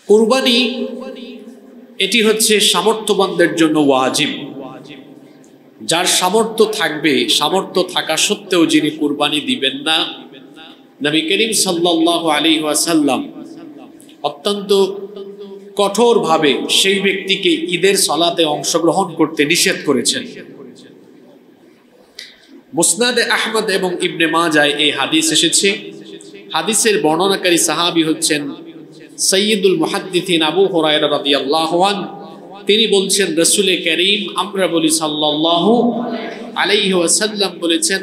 কুরবানি এটি হচ্ছে সামর্থ্যবানদের জন্য ওয়াজিব। যার সামর্থ্য থাকবে, সামর্থ্য থাকা সত্ত্বেও যিনি কুরবানি দিবেন না, নবী করিম সাল্লাল্লাহু আলাইহি ওয়াসাল্লাম অত্যন্ত কঠোরভাবে সেই ব্যক্তিকে ঈদের সালাতে অংশগ্রহণ করতে নিষেধ করেছেন। মুসনাদে আহমদ এবং ইবনে মাজায় এই হাদিস এসেছে। হাদিসের বর্ণনাকারী সাহাবী হচ্ছেন সৈয়দুল মুহাদ্দিসিন আবু হুরায়রা রাদিয়াল্লাহু আনহু। তিনি বলছেন, রাসূল করিম আমরা বলি সাল্লাল্লাহু আলাইহি ওয়াসাল্লাম বলেছেন,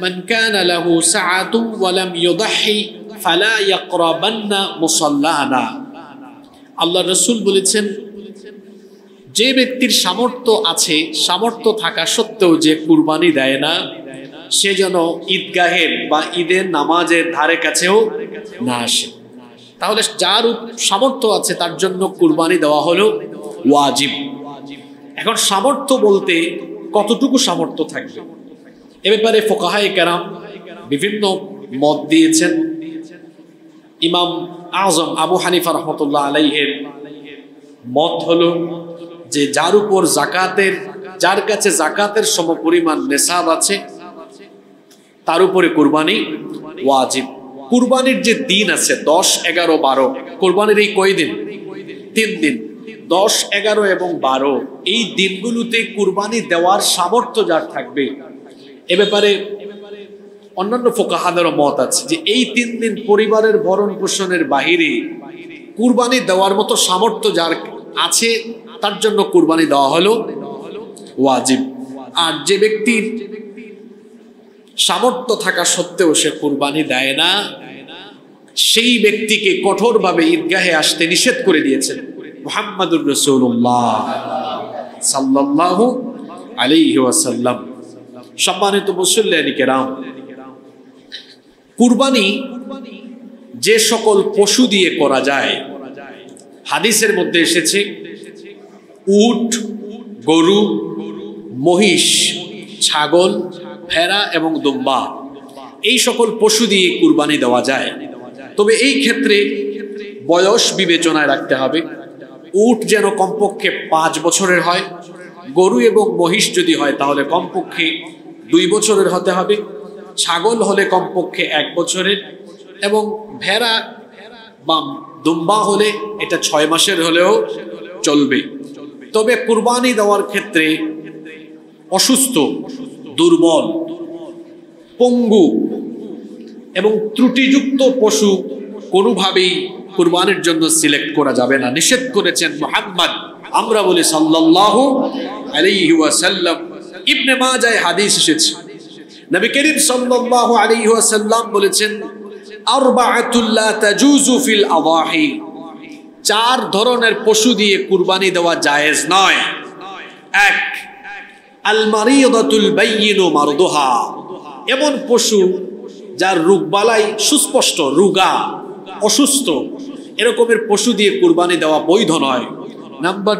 মান কানা লাহু সাআতুন ওয়া লাম ইউদহি ফালা ইয়াকরাবান্না মুসাল্লানা। আল্লাহ রাসূল বলেছেন, যে ব্যক্তির সামর্থ্য আছে, সামর্থ্য থাকা সত্ত্বেও যে কুরবানি দেয় না, সে যেন ঈদগাহের বা ঈদের নামাজের ধারে কাছেও না আসে। তাহলে যার সামর্থ্য আছে তার জন্য কুরবানি দেওয়া হলো ওয়াজিব। এখন সামর্থ্য বলতে কতটুকু সামর্থ্য থাকবে, এ ব্যাপারে ফুকাহায়ে কেরাম বিভিন্ন মত দিয়েছেন। ইমাম আজম আবু হানিফা রাহমাতুল্লাহ আলাইহির মত হলো যে যার উপর জাকাতের, যার কাছে জাকাতের সমপরিমাণ নেসাব আছে তার উপরে কুরবানি ওয়াজিব। কুরবানির যে দিন আছে 10, 11, 12, কুরবানির এই কয় দিন? 3 দিন, 10, 11 এবং 12, এই দিনগুলোতে কুরবানি দেওয়ার সামর্থ্য যার থাকবে। এ ব্যাপারে অন্যান্য ফুকাহাদেরও মত আছে যে এই 3 দিন পরিবারের ভরণ পোষণের বাহিরে কুরবানি দেওয়ার মতো সামর্থ্য যার আছে তার জন্য কুরবানি দেওয়া হলো ওয়াজিব। আর যে ব্যক্তির সামর্থ্য থাকা সত্ত্বেও সে কুরবানি দেয় না, সেই ব্যক্তিকে কঠোরভাবে ঈদগাহে আসতে নিষেধ করে দিয়েছেন মুহাম্মাদুর রাসূলুল্লাহ সাল্লাল্লাহু আলাইহি ওয়াসাল্লাম। সম্মানিত মুসল্লিয়ানে কেরাম, কুরবানি যে সকল পশু দিয়ে করা যায়, হাদিসের মধ্যে এসেছে উট, গরু, মহিষ, ছাগল, ভেড়া এবং দুম্বা, এই সকল পশু দিয়ে কুরবানি দেওয়া যায়। তবে এই ক্ষেত্রে বয়স বিবেচনায় রাখতে হবে। উট যেন কমপক্ষে 5 বছরের হয়, গরু এবং মহিষ যদি হয় তাহলে কমপক্ষে 2 বছরের হতে হবে, ছাগল হলে কমপক্ষে 1 বছরের, এবং ভেড়া বা দুম্বা হলে এটা 6 মাসের হলেও চলবে। তবে কুরবানি দেওয়ার ক্ষেত্রে অসুস্থ, দুর্বল, পঙ্গু এবং ত্রুটিযুক্ত পশু কোনোভাবেই কুরবানির জন্য সিলেক্ট করা যাবে না, নিষেধ করেছেন মুহাম্মদ আমরা বলি সাল্লাল্লাহু আলাইহি ওয়াসাল্লাম। ইবনে মাজায় হাদিস এসেছে, নবী করিম সাল্লাল্লাহু আলাইহি ওয়াসাল্লাম বলেছেন, আরবাআতুল লা তাজুজু ফিল আযাহি, 4 ধরনের পশু দিয়ে কুরবানি দেওয়া জায়েজ নয়। 1, আল মারিদাতুল বাইয়িনু মারদুহা, এমন পশু যার রোগবালাই সুস্পষ্ট, রোগা, অসুস্থ, এরকমের পশু দিয়ে কুরবানি দেওয়া বৈধ নয়। নাম্বার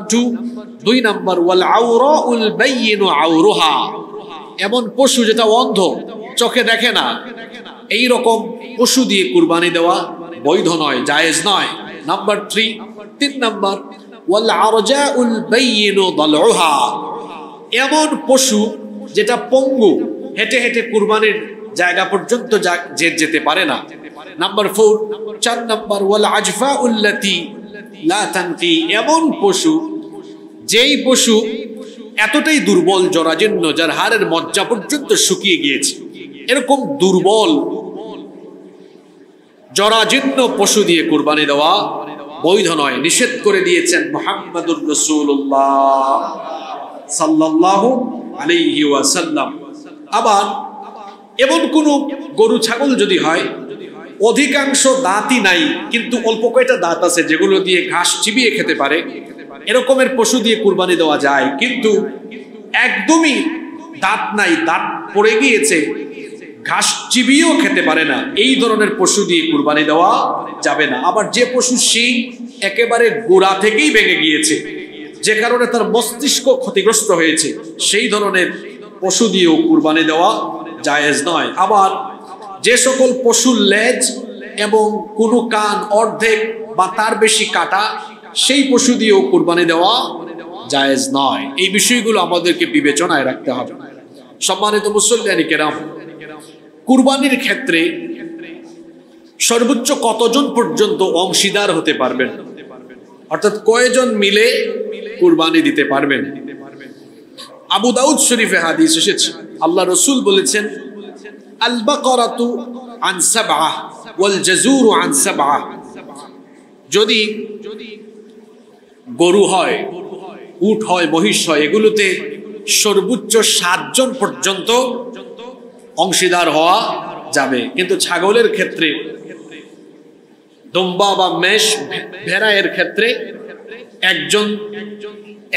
2 নাম্বার, ওয়াল আওরাউল বাইয়িনু আওরুহা, এমন পশু যেটা অন্ধ, চোখে দেখে না, এই রকম পশু দিয়ে কুরবানি দেওয়া বৈধ নয়, জায়েজ নয়। নাম্বার 3 নাম্বার, ওয়াল আরজাউল বাইয়িনু দালউহা, এমন পশু যেটা পঙ্গু, হেঁটে হেঁটে কুরবানির জায়গা পর্যন্ত যেতে পারে না। নাম্বার 4 নাম্বার, ওয়াল আজফাউল্লাতি লা তানকি, এমন পশু যেই পশু এতটাই দুর্বল, জরাজীর্ণ, যার হাড়ের মজ্জা পর্যন্ত শুকিয়ে গিয়েছে, এরকম দুর্বল জরাজীর্ণ পশু দিয়ে কুরবানি দেওয়া বৈধ নয়, নিষেধ করে দিয়েছেন মুহাম্মাদুর রাসূলুল্লাহ সাল্লাল্লাহু আলাইহি ওয়াসাল্লাম। আবার এমন কোন গরু ছাগল যদি হয় অধিকাংশ দাঁতই নাই কিন্তু অল্প কয়টা দাঁত আছে যেগুলো দিয়ে ঘাস চিবিয়ে খেতে পারে, এরকমের পশু দিয়ে কুরবানি দেওয়া যায়। কিন্তু একদমই দাঁত নাই, দাঁত পড়ে গিয়েছে, ঘাস চিবিয়েও খেতে পারে না, এই ধরনের পশু দিয়ে কুরবানি দেওয়া যাবে না। আবার যে পশু শিং একেবারে গোড়া থেকেই ভেঙে গিয়েছে, যে কারণে তার মস্তিষ্ক ক্ষতিগ্রস্ত হয়েছে, সেই ধরনের পশু দিয়েও কুরবানি দেওয়া জায়েজ নয়। আবার যে সকল পশুর লেজ এবং কোনো কান অর্ধেক বা তার বেশি কাটা সেই পশু দিয়েও কুরবানি দেওয়া জায়েজ নয়। এই বিষয়গুলো আমাদেরকে বিবেচনায় রাখতে হবে। সম্মানিত মুসল্লিয়ানি কেরাম, কুরবানির ক্ষেত্রে সর্বোচ্চ কতজন পর্যন্ত অংশীদার হতে পারবেন, অর্থাৎ কয়জন মিলে কুরবানি দিতে পারবেন? আবু দাউদ শরীফে হাদিস এসেছে, আল্লাহ রাসূল বলেছেন, আল বাকারাতু আন সাবআহ ওয়াল জাযুরু আন সাবআহ। যদি গরু হয়, উট হয়, মহিষ হয়, এগুলোতে সর্বোচ্চ 7 জন পর্যন্ত অংশীদার হওয়া যাবে। কিন্তু ছাগলের ক্ষেত্রে, দুম্বা বা মেষ, ভেড়া এর ক্ষেত্রে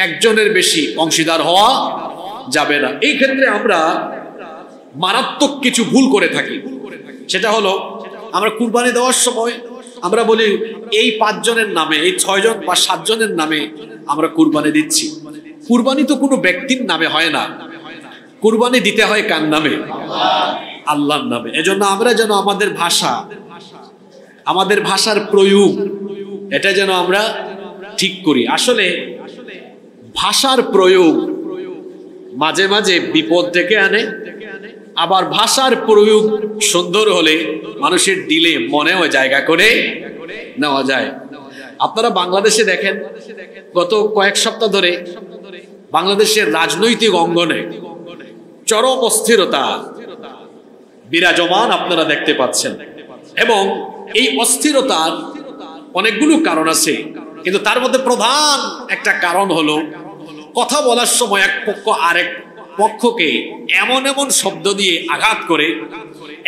একজনের বেশি অংশীদার হওয়া যাবে না। এই ক্ষেত্রে আমরা মারাত্মক কিছু ভুল করে থাকি। সেটা হলো, আমরা কুরবানি দেওয়ার সময় আমরা বলি এই 5 জনের নামে, এই 6 জন বা 7 জনের নামে আমরা কুরবানি দিচ্ছি। কুরবানি তো কোনো ব্যক্তির নামে হয় না, কুরবানি দিতে হয় কার নামে? আল্লাহর নামে। এজন্য আমরা যেন আমাদের ভাষা, আমাদের ভাষার প্রয়োগ, এটা যেন আমরা ঠিক করি। আসলে ভাষার প্রয়োগ মাঝে মাঝে বিপদ ডেকে আনে, আবার ভাষার প্রয়োগ সুন্দর হলে মানুষের দিলে মনেও জায়গা করে নেওয়া যায়। আপনারা বাংলাদেশে দেখেন, গত কয়েক সপ্তাহ ধরে বাংলাদেশের রাজনৈতিক অঙ্গনে চরম অস্থিরতা বিরাজমান আপনারা দেখতে পাচ্ছেন, এবং এই অস্থিরতার অনেকগুলো কারণ আছে, কিন্তু তার মধ্যে প্রধান একটা কারণ হলো কথা বলার সময় এক পক্ষ আরেক পক্ষকে এমন এমন শব্দ দিয়ে আঘাত করে,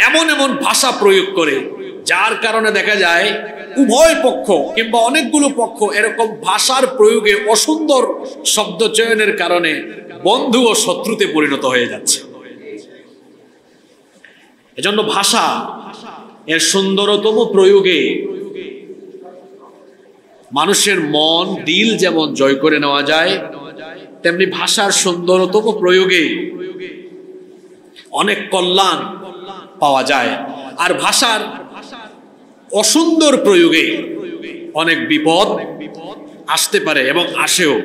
এমন এমন ভাষা প্রয়োগ করে, যার কারণে দেখা যায় উভয় পক্ষ কিংবা অনেকগুলো পক্ষ এরকম ভাষার প্রয়োগে অসুন্দর শব্দ চয়নের কারণে বন্ধু ও শত্রুতে পরিণত হয়ে যাচ্ছে। এজন্য ভাষা এর সুন্দরতম প্রয়োগে মানুষের মন দিল যেমন জয় করে নেওয়া যায়, তেমনি ভাষার সুন্দরতম প্রয়োগে অনেক কল্যাণ পাওয়া যায়। আর ভাষার অসুন্দর প্রয়োগে অনেক বিপদ আসতে পারে এবং আসেও।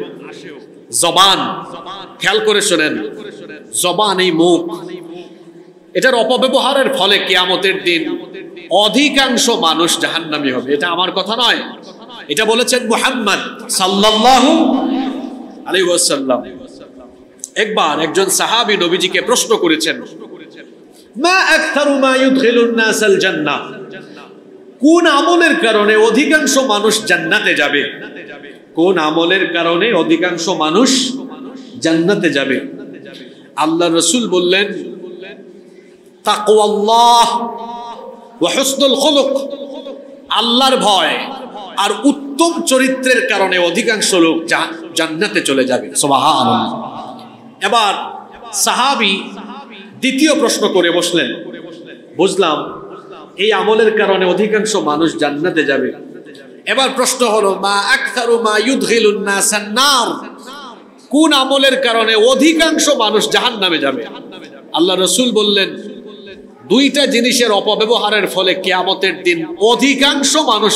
জবান, খেয়াল করে শোনেন, জবান, এই মুখ, এটার অপব্যবহারের ফলে কিয়ামতের দিন অধিকাংশ মানুষ জাহান্নামী হবে। এটা আমার কথা নয়, এটা বলেছেন মুহাম্মদ সাল্লাল্লাহু আলাইহি ওয়াসাল্লাম। একবার একজন সাহাবী নবীজিকে প্রশ্ন করেছেন, মা আকতারু মা ইউদখিলুন নাসাল জান্নাহ, কোন আমলের কারণে অধিকাংশ মানুষ জান্নাতে যাবে? কোন আমলের কারণে অধিকাংশ মানুষ জান্নাতে যাবে? আল্লাহ রাসূল বললেন, তাকওয়াল্লাহ ওয়া হুসনুল খুলুক, আল্লাহর ভয় আর উত্তম চরিত্রের কারণে অধিকাংশ লোক জান্নাতে চলে যাবে। সুবহানাল্লাহ। এবার সাহাবী দ্বিতীয় প্রশ্ন করে বসলেন, বুঝলাম এই আমলের কারণে অধিকাংশ মানুষ জান্নাতে যাবে। এবার প্রশ্ন হলো, মা আকতারু মা ইউদখিলুন নাসান নার, কোন আমলের কারণে অধিকাংশ মানুষ জাহান্নামে যাবে? আল্লাহ রাসূল বললেন, দুইটা জিনিসের অপব্যবহারের ফলে কিয়ামতের দিন অধিকাংশ মানুষ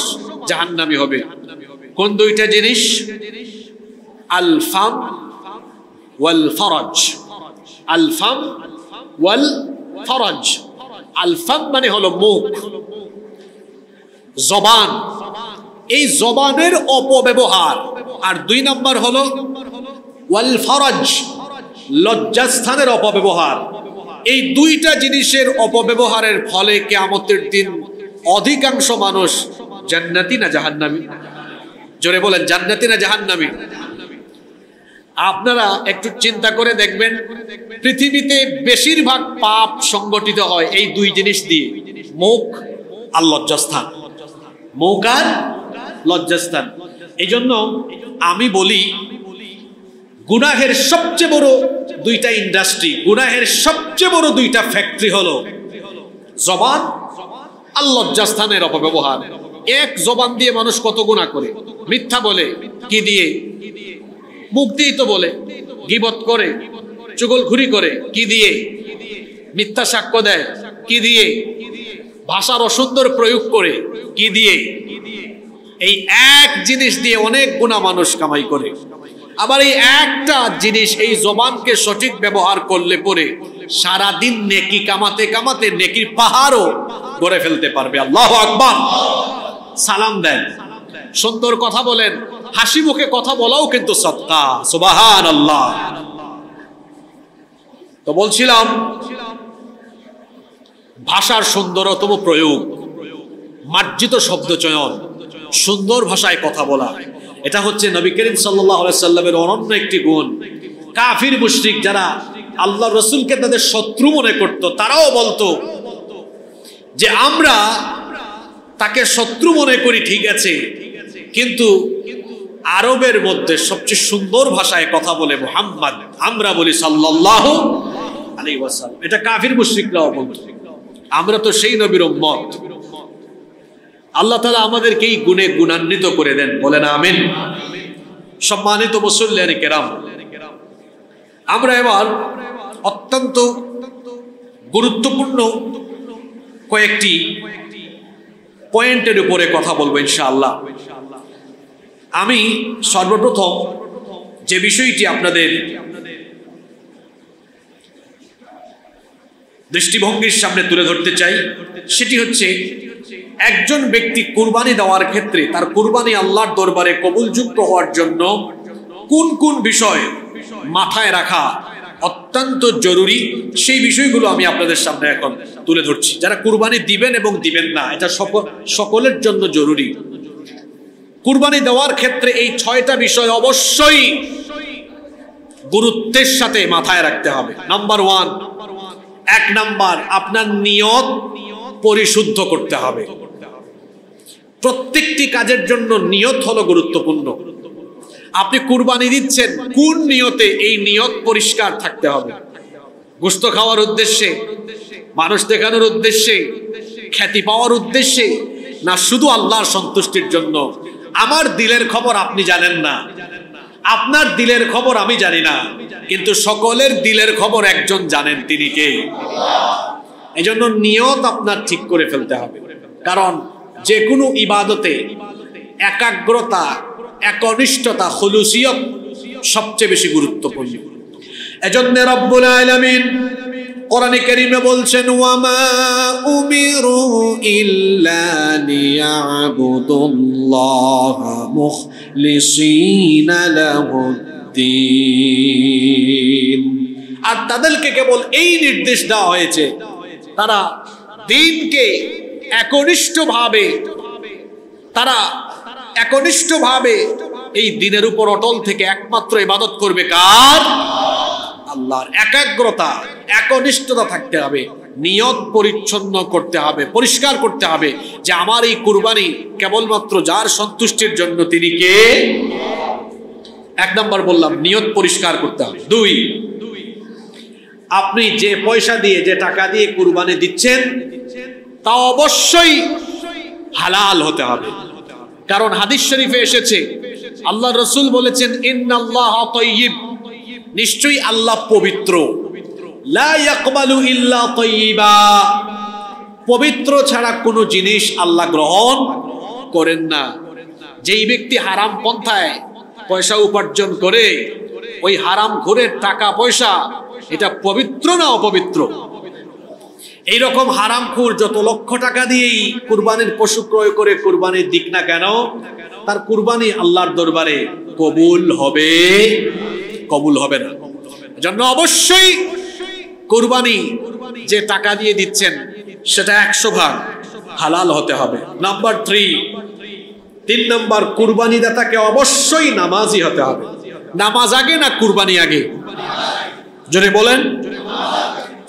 জাহান্নামী হবে। কোন দুইটা জিনিস? আল ফাম ওয়াল ফরজ। আল ফাম ওয়াল ফরজ। আল ফাম মানে হলো মুখ, জবান, এই জবানের অপব্যবহার। আর 2 নম্বর হলো ওয়াল ফরজ, লজ্জাস্থানের অপব্যবহার। এই দুইটা জিনিসের অপব্যবহারের ফলে কিয়ামতের দিন অধিকাংশ মানুষ জান্নাতি না জাহান্নামী? জোরে বলেন, জান্নাতি না জাহান্নামী? আপনারা একটু চিন্তা করে দেখবেন, পৃথিবীতে বেশিরভাগ পাপ সংগঠিত হয় এই 2 জিনিস দিয়ে, মুখ আর লজ্জাস্থান। মুখ আর লজ্জাস্থান। এই জন্য আমি বলি, গুনাহের সবচেয়ে বড় 2টা ইন্ডাস্ট্রি, গুনাহের সবচেয়ে বড় 2টা ফ্যাক্টরি হলো জবান আর লজ্জাস্থানের অপব্যবহার। এক জবান দিয়ে মানুষ কত গুনাহ করে, মিথ্যা বলে, কি দিয়ে? মুখ দিয়েই তো বলে। গীবত করে, চুগলখুরি করে, কি দিয়ে? মিথ্যা সাক্ষ্য দেয়, কি দিয়ে? ভাষার অসুন্দর প্রয়োগ করে, কি দিয়ে? এই এক জিনিস দিয়ে অনেক গুণা মানুষ কামাই করে। আবার এই একটা জিনিস, এই জবানকে সঠিক ব্যবহার করলে পরে সারাদিন নেকি কামাতে কামাতে নেকির পাহাড়ও গড়ে ফেলতে পারবে। আল্লাহু আকবার। সালাম দেন, সুন্দর কথা বলেন, হাসি মুখে কথা বলাও কিন্তু সদকা। সুবহানাল্লাহ। তো বলছিলাম ভাষার সুন্দরতম প্রয়োগ, মার্জিত শব্দ চয়ন, সুন্দর ভাষায় কথা বলা, এটা হচ্ছে নবী করিম সাল্লাল্লাহু আলাইহি সাল্লামের অনন্য একটি গুণ। কাফির মুশরিক যারা আল্লাহ রসুলকে তাদের শত্রু মনে করত, তারাও বলতো যে আমরা তাকে শত্রু মনে করি, ঠিক আছে, কিন্তু আরবের মধ্যে সবচেয়ে সুন্দর ভাষায় কথা বলে মুহাম্মদ, আমরা বলি সাল্লাল্লাহু আলাইহি ওয়াসাল্লাম। এটা কাফির মুশরিকরাও বলতো। আমরা তো সেই নবীর উম্মত। আল্লাহ তাআলা আমাদেরকে এই গুণে গুণান্বিত করে দেন, বলেন আমিন। সম্মানিত মুসল্লিয়ানে কেরাম, আমরা এবার অত্যন্ত গুরুত্বপূর্ণ কয়েকটি পয়েন্টের উপরে কথা বলবো ইনশাআল্লাহ। আমি সর্বপ্রথম যে বিষয়টি আপনাদের দৃষ্টিভঙ্গির সামনে তুলে ধরতে চাই, সেটি হচ্ছে একজন ব্যক্তি কুরবানি দেওয়ার ক্ষেত্রে তার কুরবানি আল্লাহর দরবারে কবুলযুক্ত হওয়ার জন্য কোন কোন বিষয় মাথায় রাখা অত্যন্ত জরুরি, সেই বিষয়গুলো আমি আপনাদের সামনে এখন তুলে ধরছি। যারা কুরবানি দিবেন এবং দিবেন না, এটা সকলের জন্য জরুরি। কুরবানি দেওয়ার ক্ষেত্রে এই 6টা বিষয় অবশ্যই গুরুত্বের সাথে মাথায় রাখতে হবে। নাম্বার 1, 1 নাম্বার, আপনার নিয়ত পরিশুদ্ধ করতে হবে। প্রত্যেকটি কাজের জন্য নিয়ত হলো গুরুত্বপূর্ণ। আপনি কুরবানি দিচ্ছেন কোন নিয়তে, এই নিয়ত পরিষ্কার থাকতে হবে। গোশত খাওয়ার উদ্দেশ্যে, মানুষ দেখানোর উদ্দেশ্যে, খ্যাতি পাওয়ার উদ্দেশ্যে, না শুধু আল্লাহর সন্তুষ্টির জন্য? আমার দিলের খবর আপনি জানেন না, আপনার দিলের খবর আমি জানি না, কিন্তু সকলের দিলের খবর একজন জানেন, তিনি কে? এই জন্য নিয়ত আপনার ঠিক করে ফেলতে হবে। কারণ যে কোনো ইবাদতে একাগ্রতা, একনিষ্ঠতা, খুলুসিয়ত সবচেয়ে বেশি গুরুত্বপূর্ণ। এজন্য রব্বুল আলামিন কোরআনে কারীমে বলছেন, ওয়ামা উমিরু ইল্লা লিয়াবুদুল্লাহা মুখলিসিনা লাহুদ্দিন। আর তাদেরকে কেবল এই নির্দেশ দেওয়া হয়েছে, তারা দ্বীনকে একনিষ্ঠভাবে এই দ্বীনের উপর অটল থেকে একমাত্র ইবাদত করবে কার? আল্লাহর। একাগ্রতা, একনিষ্ঠতা থাকতে হবে, নিয়ত পরিচ্ছন্ন করতে হবে, পরিষ্কার করতে হবে যে আমার এই কুরবানি কেবলমাত্র যার সন্তুষ্টির জন্য, তিনি কে? 1 নাম্বার বললাম, নিয়ত পরিষ্কার করতে হবে। 2, আপনি যে পয়সা দিয়ে, যে টাকা দিয়ে কুরবানি দিচ্ছেন তা অবশ্যই হালাল হতে হবে। কারণ হাদিস শরীফে এসেছে, আল্লাহ রাসূল বলেছেন, ইন্নাল্লাহা তাইয়্যিব, নিশ্চয়ই আল্লাহ পবিত্র, লা ইয়াকবালু ইল্লা তাইয়্যিবা, পবিত্র ছাড়া কোনো জিনিস আল্লাহ গ্রহণ করেন না। যেই ব্যক্তি হারাম পন্থায় পয়সা উপার্জন করে, ওই হারাম ঘুরের টাকা পয়সা, এটা পবিত্র না অপবিত্র? এইরকম হারামখোর যত লক্ষ টাকা দিয়েই কুরবানির পশু ক্রয় করে কুরবানির দিক না কেন, তার কুরবানি আল্লাহর দরবারে কবুল হবে? কবুল হবে না। এজন্য অবশ্যই কুরবানি যে টাকা দিয়ে দিচ্ছেন সেটা 100% হালাল হতে হবে। নাম্বার 3 নাম্বার, কুরবানি দাতাকে অবশ্যই নামাজি হতে হবে। নামাজ আগে না কুরবানি আগে? জোরে বলেন।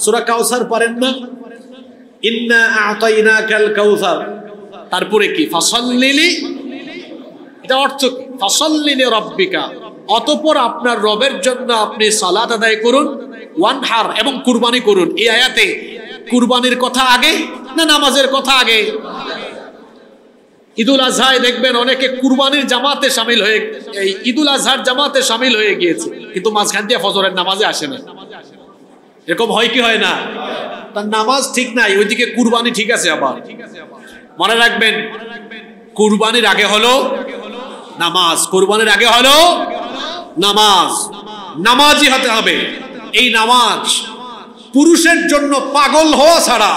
সূরা কাউসার পারেন না? ইন্না আ'তাইনাকাল কাউসার, তারপরে কি? ফাসাল্লি, এটা অর্থ কি? ফাসাল্লি লিরাব্বিকা, অতঃপর আপনার রবের জন্য আপনি সালাত আদায় করুন, ওয়ানহার, এবং কুরবানি করুন। এই আয়াতে কুরবানির কথা আগে না নামাজের কথা আগে? ঈদুল আজহায় দেখবেন অনেকে কুরবানির জামাতে শামিল হয়ে, এই ঈদুল আজহার জামাতে শামিল হয়ে গিয়েছে, কিন্তু মাঝখান দিয়ে ফজরের নামাজে আসে না। এরকম হয় কি হয় না? তার নামাজ ঠিক নাই, ওইদিকে কুরবানি ঠিক আছে। আবার মনে রাখবেন, কুরবানির আগে হলো নামাজ, কুরবানির আগে হলো নামাজ। নামাজি হতে হবে। এই নামাজ পুরুষের জন্য পাগল হওয়া ছাড়া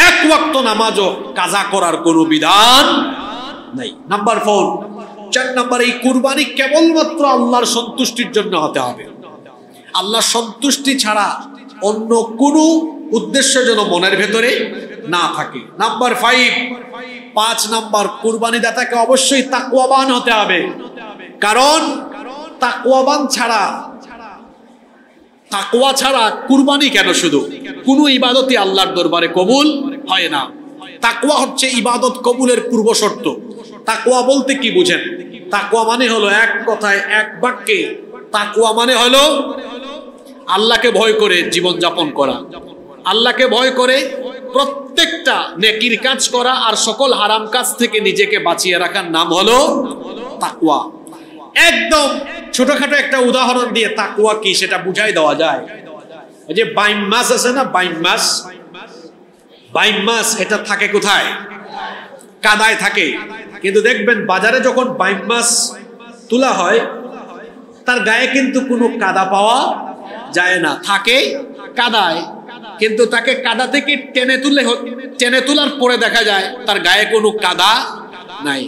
এক ওয়াক্ত নামাজও কাজা করার কোনো বিধান নাই। নাম্বার 4, 4 নাম্বার, এই কুরবানি কেবলমাত্র আল্লাহর সন্তুষ্টির জন্য হতে হবে। আল্লাহর সন্তুষ্টি ছাড়া অন্য কোনো উদ্দেশ্য যেন মনের ভেতরে না থাকে। নাম্বার 5 নাম্বার, কুরবানি দাতাকে অবশ্যই তাকওয়াবান হতে হবে। কারণ তাকওয়াবান ছাড়া, তাকওয়া ছাড়া কুরবানি কেন, শুধু কোনো ইবাদতই আল্লাহর দরবারে কবুল হয় না। তাকওয়া হচ্ছে ইবাদত কবুলের পূর্ব শর্ত। তাকওয়া বলতে কি বুঝেন? তাকওয়া মানে হলো, এক কথায় এক বাক্যে, তাকওয়া মানে হলো আল্লাহকে ভয় করে জীবন যাপন করা, আল্লাহকে ভয় করে প্রত্যেকটা নেকির কাজ করা, আর সকল হারাম কাজ থেকে নিজেকে বাঁচিয়ে রাখার নাম হলো তাকওয়া। একদম ছোটখাটো একটা উদাহরণ দিয়ে তাকওয়া কি সেটা বুঝাই দেওয়া যায়। এই যে বাইম মাছ আছে না, বাইম মাছ, বাইম মাছ এটা থাকে কোথায়? কাদায় থাকে। কিন্তু দেখবেন বাজারে যখন বাইম মাছ তোলা হয়, তার গায়ে কিন্তু কোনো কাদা পাওয়া যায় না, থাকে কাদায়। কিন্তু তাকে কাদা থেকে টেনে তোলার পরে দেখা যায় তার গায়ে কোনো কাদা নাই।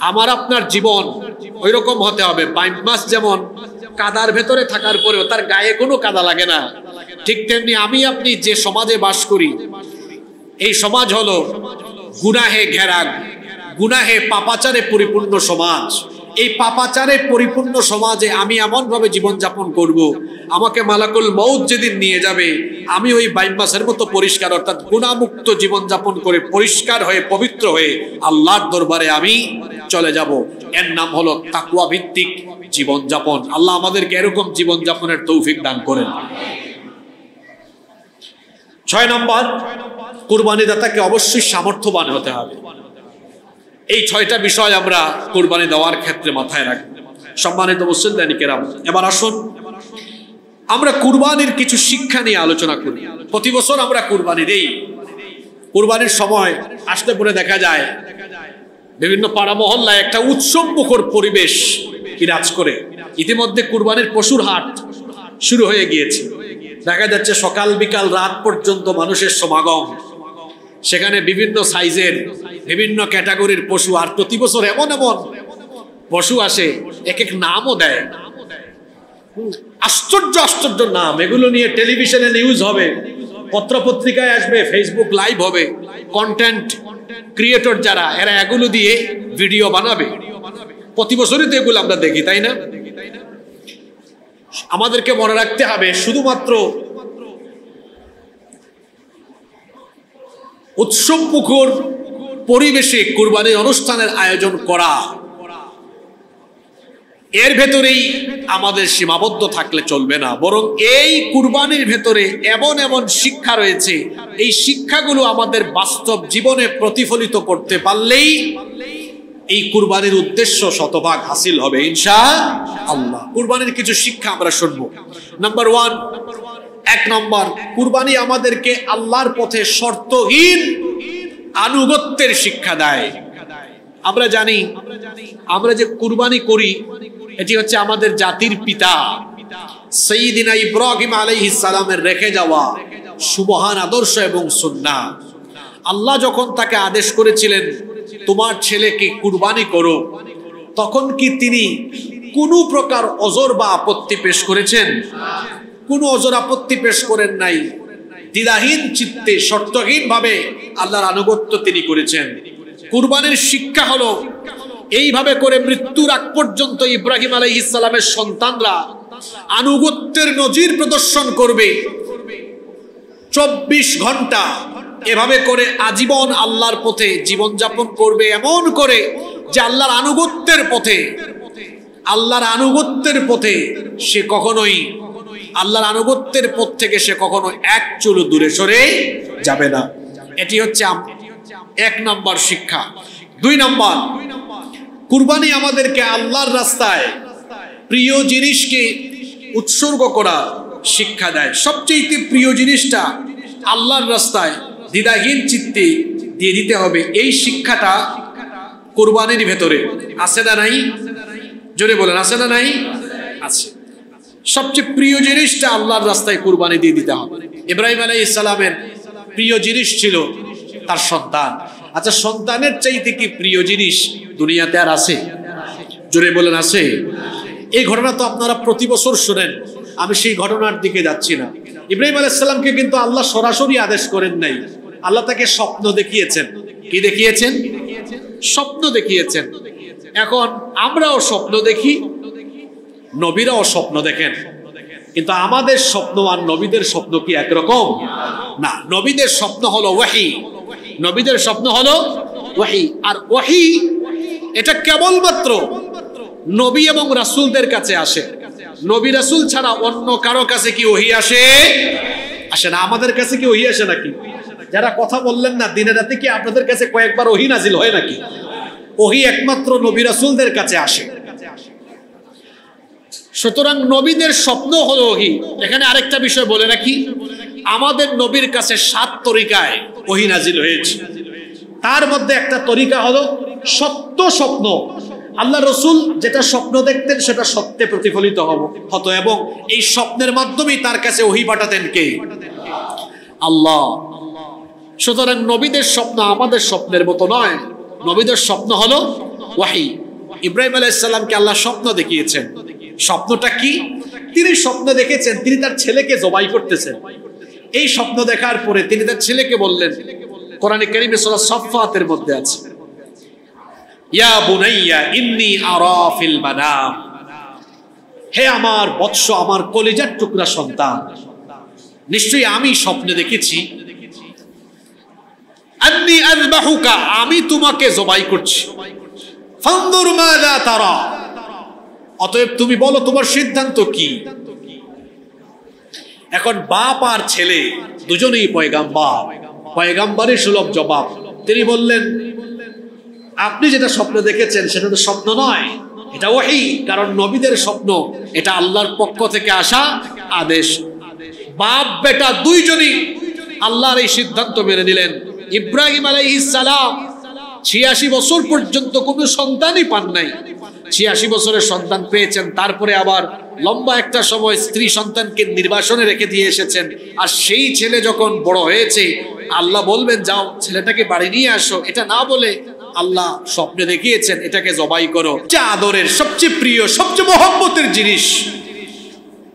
আমার আপনার জীবন ওই রকম হতে হবে। বাইম মাছ যেমন কাদার ভেতরে থাকার পরেও তার গায়ে কোনো কাদা লাগে না, ঠিক তেমনি আমি আপনি যে সমাজে বাস করি, এই সমাজ হলো গুনাহে ঘেরা, গুনাহে পাপাচারে পরিপূর্ণ সমাজ। এই পাপাচারে পরিপূর্ণ সমাজে আমি এমন ভাবে জীবনযাপন করব, আমাকে মালাকুল মউত যেদিন নিয়ে যাবে, আমি ওই বাইম মাছের মতো পরিষ্কার, অর্থাৎ গুনাহমুক্ত জীবনযাপন করে পরিষ্কার হয়ে পবিত্র হয়ে আল্লাহর দরবারে আমি চলে যাব। এর নাম হলো তাকওয়া ভিত্তিক জীবনযাপন। আল্লাহ আমাদেরকে এরকম জীবনযাপনের তৌফিক দান করেন। 6 নম্বর, কুরবানি দাতাকে অবশ্যই সামর্থ্যবান হতে হবে। এই 6টা বিষয় আমরা কুরবানি দেওয়ার ক্ষেত্রে মাথায় রাখব। সম্মানিত মুসল্লিয়ানি কেরাম, এবার আসুন আমরা কুরবানির কিছু শিক্ষা নিয়ে আলোচনা করি। প্রতি বছর আমরা কুরবানি দেই। কুরবানির সময় আসতে পরে দেখা যায় বিভিন্ন পাড়া মহল্লায় একটা উৎসব মুখর পরিবেশ বিরাজ করে। ইতিমধ্যে কুরবানির পশুর হাট শুরু হয়ে গিয়েছে। দেখা যাচ্ছে সকাল বিকাল রাত পর্যন্ত মানুষের সমাগম। সেখানে বিভিন্ন সাইজের বিভিন্ন ক্যাটাগরির পশু, আর প্রতি বছর এমন এমন পশু আসে, এক এক নামও দেয়। আশ্চর্য আশ্চর্য নাম। এগুলো নিয়ে টেলিভিশনে নিউজ হবে, পত্রপত্রিকায় আসবে, ফেসবুক লাইভ হবে। কন্টেন্ট ক্রিয়েটর যারা, এরা এগুলো দিয়ে ভিডিও বানাবে। প্রতি বছরই তো এগুলো আমরা দেখি, তাই না? আমাদেরকে মনে রাখতে হবে, শুধুমাত্র উৎসব মুখর পরিবেশে কুরবানির অনুষ্ঠানের আয়োজন করা, এর ভেতরেই আমাদের সীমাবদ্ধ থাকলে চলবে না। বরং এই কুরবানির ভেতরে এমন এমন শিক্ষা রয়েছে, এই শিক্ষাগুলো আমাদের বাস্তব জীবনে প্রতিফলিত করতে পারলেই এই কুরবানির উদ্দেশ্য শতভাগ হাসিল হবে ইনশাআল্লাহ। কুরবানির কিছু শিক্ষা আমরা শুনবো। নাম্বার 1, 1 নম্বর, কুরবানি আমাদেরকে আল্লাহর পথে শর্তহীন আনুগত্যের শিক্ষা দেয়। আমরা জানি, আমরা যে কুরবানি করি, এটি হচ্ছে আমাদের জাতির পিতা সাইয়্যিদিনা ইব্রাহিম আলাইহিস সালামের রেখে যাওয়া সুবহান আদর্শ এবং সুন্নাহ। আল্লাহ যখন তাকে আদেশ করেছিলেন তোমার ছেলেকে কুরবানি করো, তখন কি তিনি কোনো প্রকার ওজর বা আপত্তি পেশ করেছেন? কোনো ওজর আপত্তি পেশ করেন নাই। দ্বিধাহীন চিত্তে শর্তহীন ভাবে আল্লাহর আনুগত্য তিনি করেছেন। কুরবানির শিক্ষা হলো, এইভাবে করে মৃত্যুর আগ পর্যন্ত ইব্রাহিম আলাইহিস সালামের সন্তানরা আনুগত্যের নজির প্রদর্শন করবে। 24 ঘন্টা এভাবে করে আজীবন আল্লাহর পথে জীবনযাপন করবে, এমন করে যে আল্লাহর আনুগত্যের পথে সে কখনোই, আল্লাহর আনুগত্যের পথ থেকে সে কখনো এক চুলো দূরে সরে যাবে না। এটি হচ্ছে 1 নম্বর শিক্ষা। 2 নম্বর, কুরবানি আমাদেরকে আল্লাহর রাস্তায় প্রিয় জিনিসকে উৎসর্গ করা শিক্ষা দেয়। সবচেয়ে প্রিয় জিনিসটা আল্লাহর রাস্তায় দ্বিধাহীন চিত্তে দিয়ে দিতে হবে, এই শিক্ষাটা কুরবানির ভেতরে আছে না নাই? জোরে বলেন, আছে না নাই? আছে। সবচেয়ে প্রিয় জিনিসটা আল্লাহর রাস্তায় কুরবানি দিয়ে দিতে হবে। ইব্রাহিম আলাইহিস সালামের প্রিয় জিনিস ছিল তার সন্তান। আচ্ছা, সন্তানের চাইতে কি প্রিয় জিনিস দুনিয়াতে আর আছে? জোরে বলেন, আছে। এই ঘটনা তো আপনারা প্রতি বছর শুনেন, আমি সেই ঘটনার দিকে যাচ্ছি না। ইব্রাহিম আলাইহিস সালামকে কিন্তু আল্লাহ সরাসরি আদেশ করেন নাই, আল্লাহ তাকে স্বপ্ন দেখিয়েছেন। কি দেখিয়েছেন? স্বপ্ন দেখিয়েছেন। এখন আমরাও স্বপ্ন দেখি, নবীরাও স্বপ্ন দেখেন, কিন্তু আমাদের স্বপ্ন আর নবীদের স্বপ্ন কি একরকম? না। নবীদের স্বপ্ন হলো ওয়াহি, নবীদের স্বপ্ন হলো ওয়াহি। আর ওয়াহি এটা কেবলমাত্র নবী এবং রাসূলদের কাছে আসে। নবী রাসূল ছাড়া অন্য কারো কাছে কি ওহী আসে? আসে না। আমাদের কাছে কি ওহী আসে নাকি? যারা কথা বললেন না দিনে রাতে, কি আপনাদের কাছে কয়েকবার ওহী নাজিল হয় নাকি? ওহী একমাত্র নবী রাসূলদের কাছে আসে। সুতরাং নবীদের স্বপ্ন হলো ওহী। এখানে আরেকটা বিষয় বলে রাখি, আমাদের নবীর কাছে 7 তরিকায় ওহী নাজিল হয়েছে। তার মধ্যে একটা তরিকা হলো সত্য স্বপ্ন। আল্লাহ রসুল যেটা স্বপ্ন দেখতেন সেটা সত্যে প্রতিফলিত হতো, এবং এই স্বপ্নের মাধ্যমেই তার কাছে ওহী পাঠাতেন কে? আল্লাহ। সুতরাং নবীদের স্বপ্ন আমাদের স্বপ্নের মতো নয়, নবীদের স্বপ্ন হলো ওয়াহি। ইব্রাহিম আলাইহিস সালামকে আল্লাহ স্বপ্ন দেখিয়েছেন। স্বপ্নটা কি? তিনি স্বপ্ন দেখেছেন তিনি তার ছেলেকে জবাই করতেছেন। এই স্বপ্ন দেখার পরে তিনি তার ছেলেকে বললেন, কোরআনে কারীমে সূরা সাফফাতের মধ্যে আছে, ইয়া বুনাইয়া ইন্নী আরা ফিল মানাম, হে আমার বৎস, আমার কলিজার টুকরা সন্তান, নিশ্চয়ই আমি স্বপ্নে দেখেছি, আন্নী আযবাহুকা, আমি তোমাকে জবাই করছি, ফানজুর মাযা তারা, অতএব তুমি বলো তোমার সিদ্ধান্ত কি। এখন বাপ আর ছেলে দুজনেই পয়গাম্বর, পয়গাম্বরের সুলভ জবাব। তিনি বললেন, আপনি যেটা স্বপ্ন দেখেছেন সেটা তো স্বপ্ন নয়, এটা ওহী, কারণ নবীদের স্বপ্ন এটা আল্লাহর পক্ষ থেকে আসা আদেশ। বাপ বেটা দুইজনই আল্লাহর এই সিদ্ধান্ত মেনে নিলেন। ইব্রাহিম আলাইহিস সালাম 86 বছর পর্যন্ত কোনো সন্তানই পান নাই, 86 বছরের সন্তান পেয়েছেন। তারপরে আবার লম্বা একটা সময় স্ত্রী সন্তানকে নির্বাসনে রেখে দিয়ে এসেছেন। আর সেই ছেলে যখন বড় হয়েছে, আল্লাহ বলবেন যাও ছেলেটাকে বাড়ি নিয়ে আসো, এটা না বলে আল্লাহ স্বপ্নে দেখিয়েছেন এটাকে জবাই করো। যা আদরের, সবচেয়ে প্রিয়, সবচেয়ে মহব্বতের জিনিস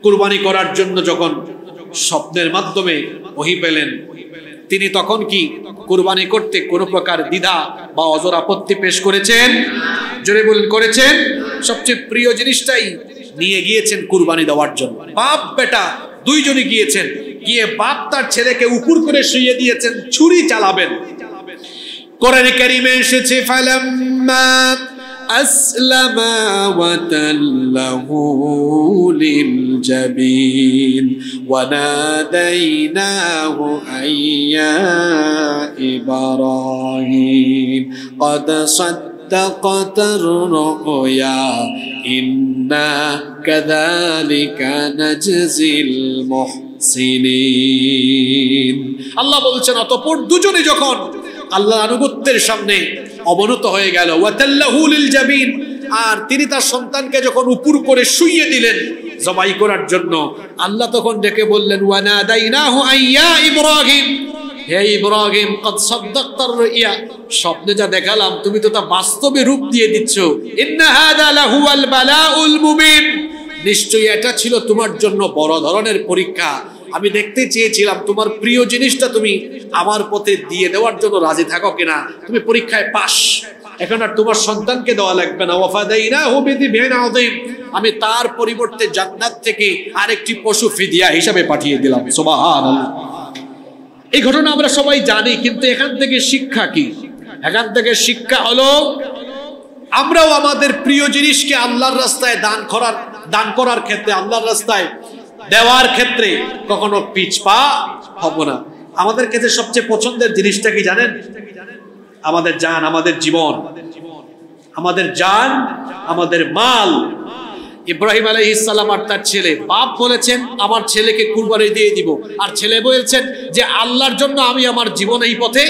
কুরবানি করার জন্য যখন স্বপ্নের মাধ্যমে ওহী পেলেন, তিনি তখন কি কুরবানি করতে কোনো প্রকার দ্বিধা বা অজর আপত্তি পেশ করেছেন? জোরে বলেন, করেছেন। সবচেয়ে প্রিয় জিনিসটাই নিয়ে গিয়েছেন কুরবানি দেওয়ার জন্য। বাপ বেটা দুইজনই গিয়েছেন, গিয়ে বাপ তার ছেলেকে উপর করে শুইয়ে দিয়েছেন, ছুরি চালাবেন। কোরআনে কারীমে এসেছে, ফালাম্মা আসলামা ওয়া তাল্লাহু লিল জাবিন ওয়া নাদাইনাহু আইয়া ইব্রাহিম ক্বাদ সাদ্দাকাতার রুয়া ইন্না কাযালিকা নাজজিল মুহসিনিন। আল্লাহ বলছেন, অতঃপর দুজনে যখন আল্লাহর আনুগত্যের সামনে অবনত হয়ে গেল, ওয়াতাল্লাহু লিল জাবিন, আর তিনি তার সন্তানকে যখন উপর করে শুইয়ে দিলেন জবাই করার জন্য, আল্লাহ তখন ডেকে বললেন, ওয়া নাদাইনাহু আইয়া ইব্রাহিম, হে ইব্রাহিম ক্বাদ সাদ্দাকতার রুয়া, স্বপ্নে যা দেখালাম তুমি তো তা বাস্তবে রূপ দিয়ে দিচ্ছ। ইন্না হাযা লাহুয়াল বালাউল মুবিন, নিশ্চয়ই এটা ছিল তোমার জন্য বড় ধরনের পরীক্ষা। আমি দেখতে চেয়েছিলাম তোমার প্রিয় জিনিসটা তুমি আমার পথে দিয়ে দেওয়ার জন্য রাজি থাকো কিনা। তুমি পরীক্ষায় পাস, এখন আর তোমার সন্তানকে দেওয়া লাগবে না। ওয়াফাদাইনাহু বিযিবহিন আযীম, আমি তার পরিবর্তে জান্নাত থেকে আরেকটি পশু ফিদিয়া হিসাবে পাঠিয়ে দিলাম। সুবহানাল্লাহ। এই ঘটনা আমরা সবাই জানি, কিন্তু এখান থেকে শিক্ষা কি? এখান থেকে শিক্ষা হলো আমরাও আমাদের প্রিয় জিনিসকে আল্লাহর রাস্তায় দান করার ক্ষেত্রে, আল্লাহর রাস্তায় দেওয়ার ক্ষেত্রে কখনো পিছপা হব না। আমাদের কাছে সবচেয়ে পছন্দের জিনিসটা কি জানেন? আমাদের জান, আমাদের জীবন, আমাদের জান, আমাদের মাল, ইব্রাহিম আলাইহিস সালাম আর তার ছেলে, বাপ বলেছেন আমার ছেলেকে কুরবানি দিয়ে দিব, আর ছেলে বলেছেন যে আল্লাহর জন্য আমি আমার জীবন এই পথে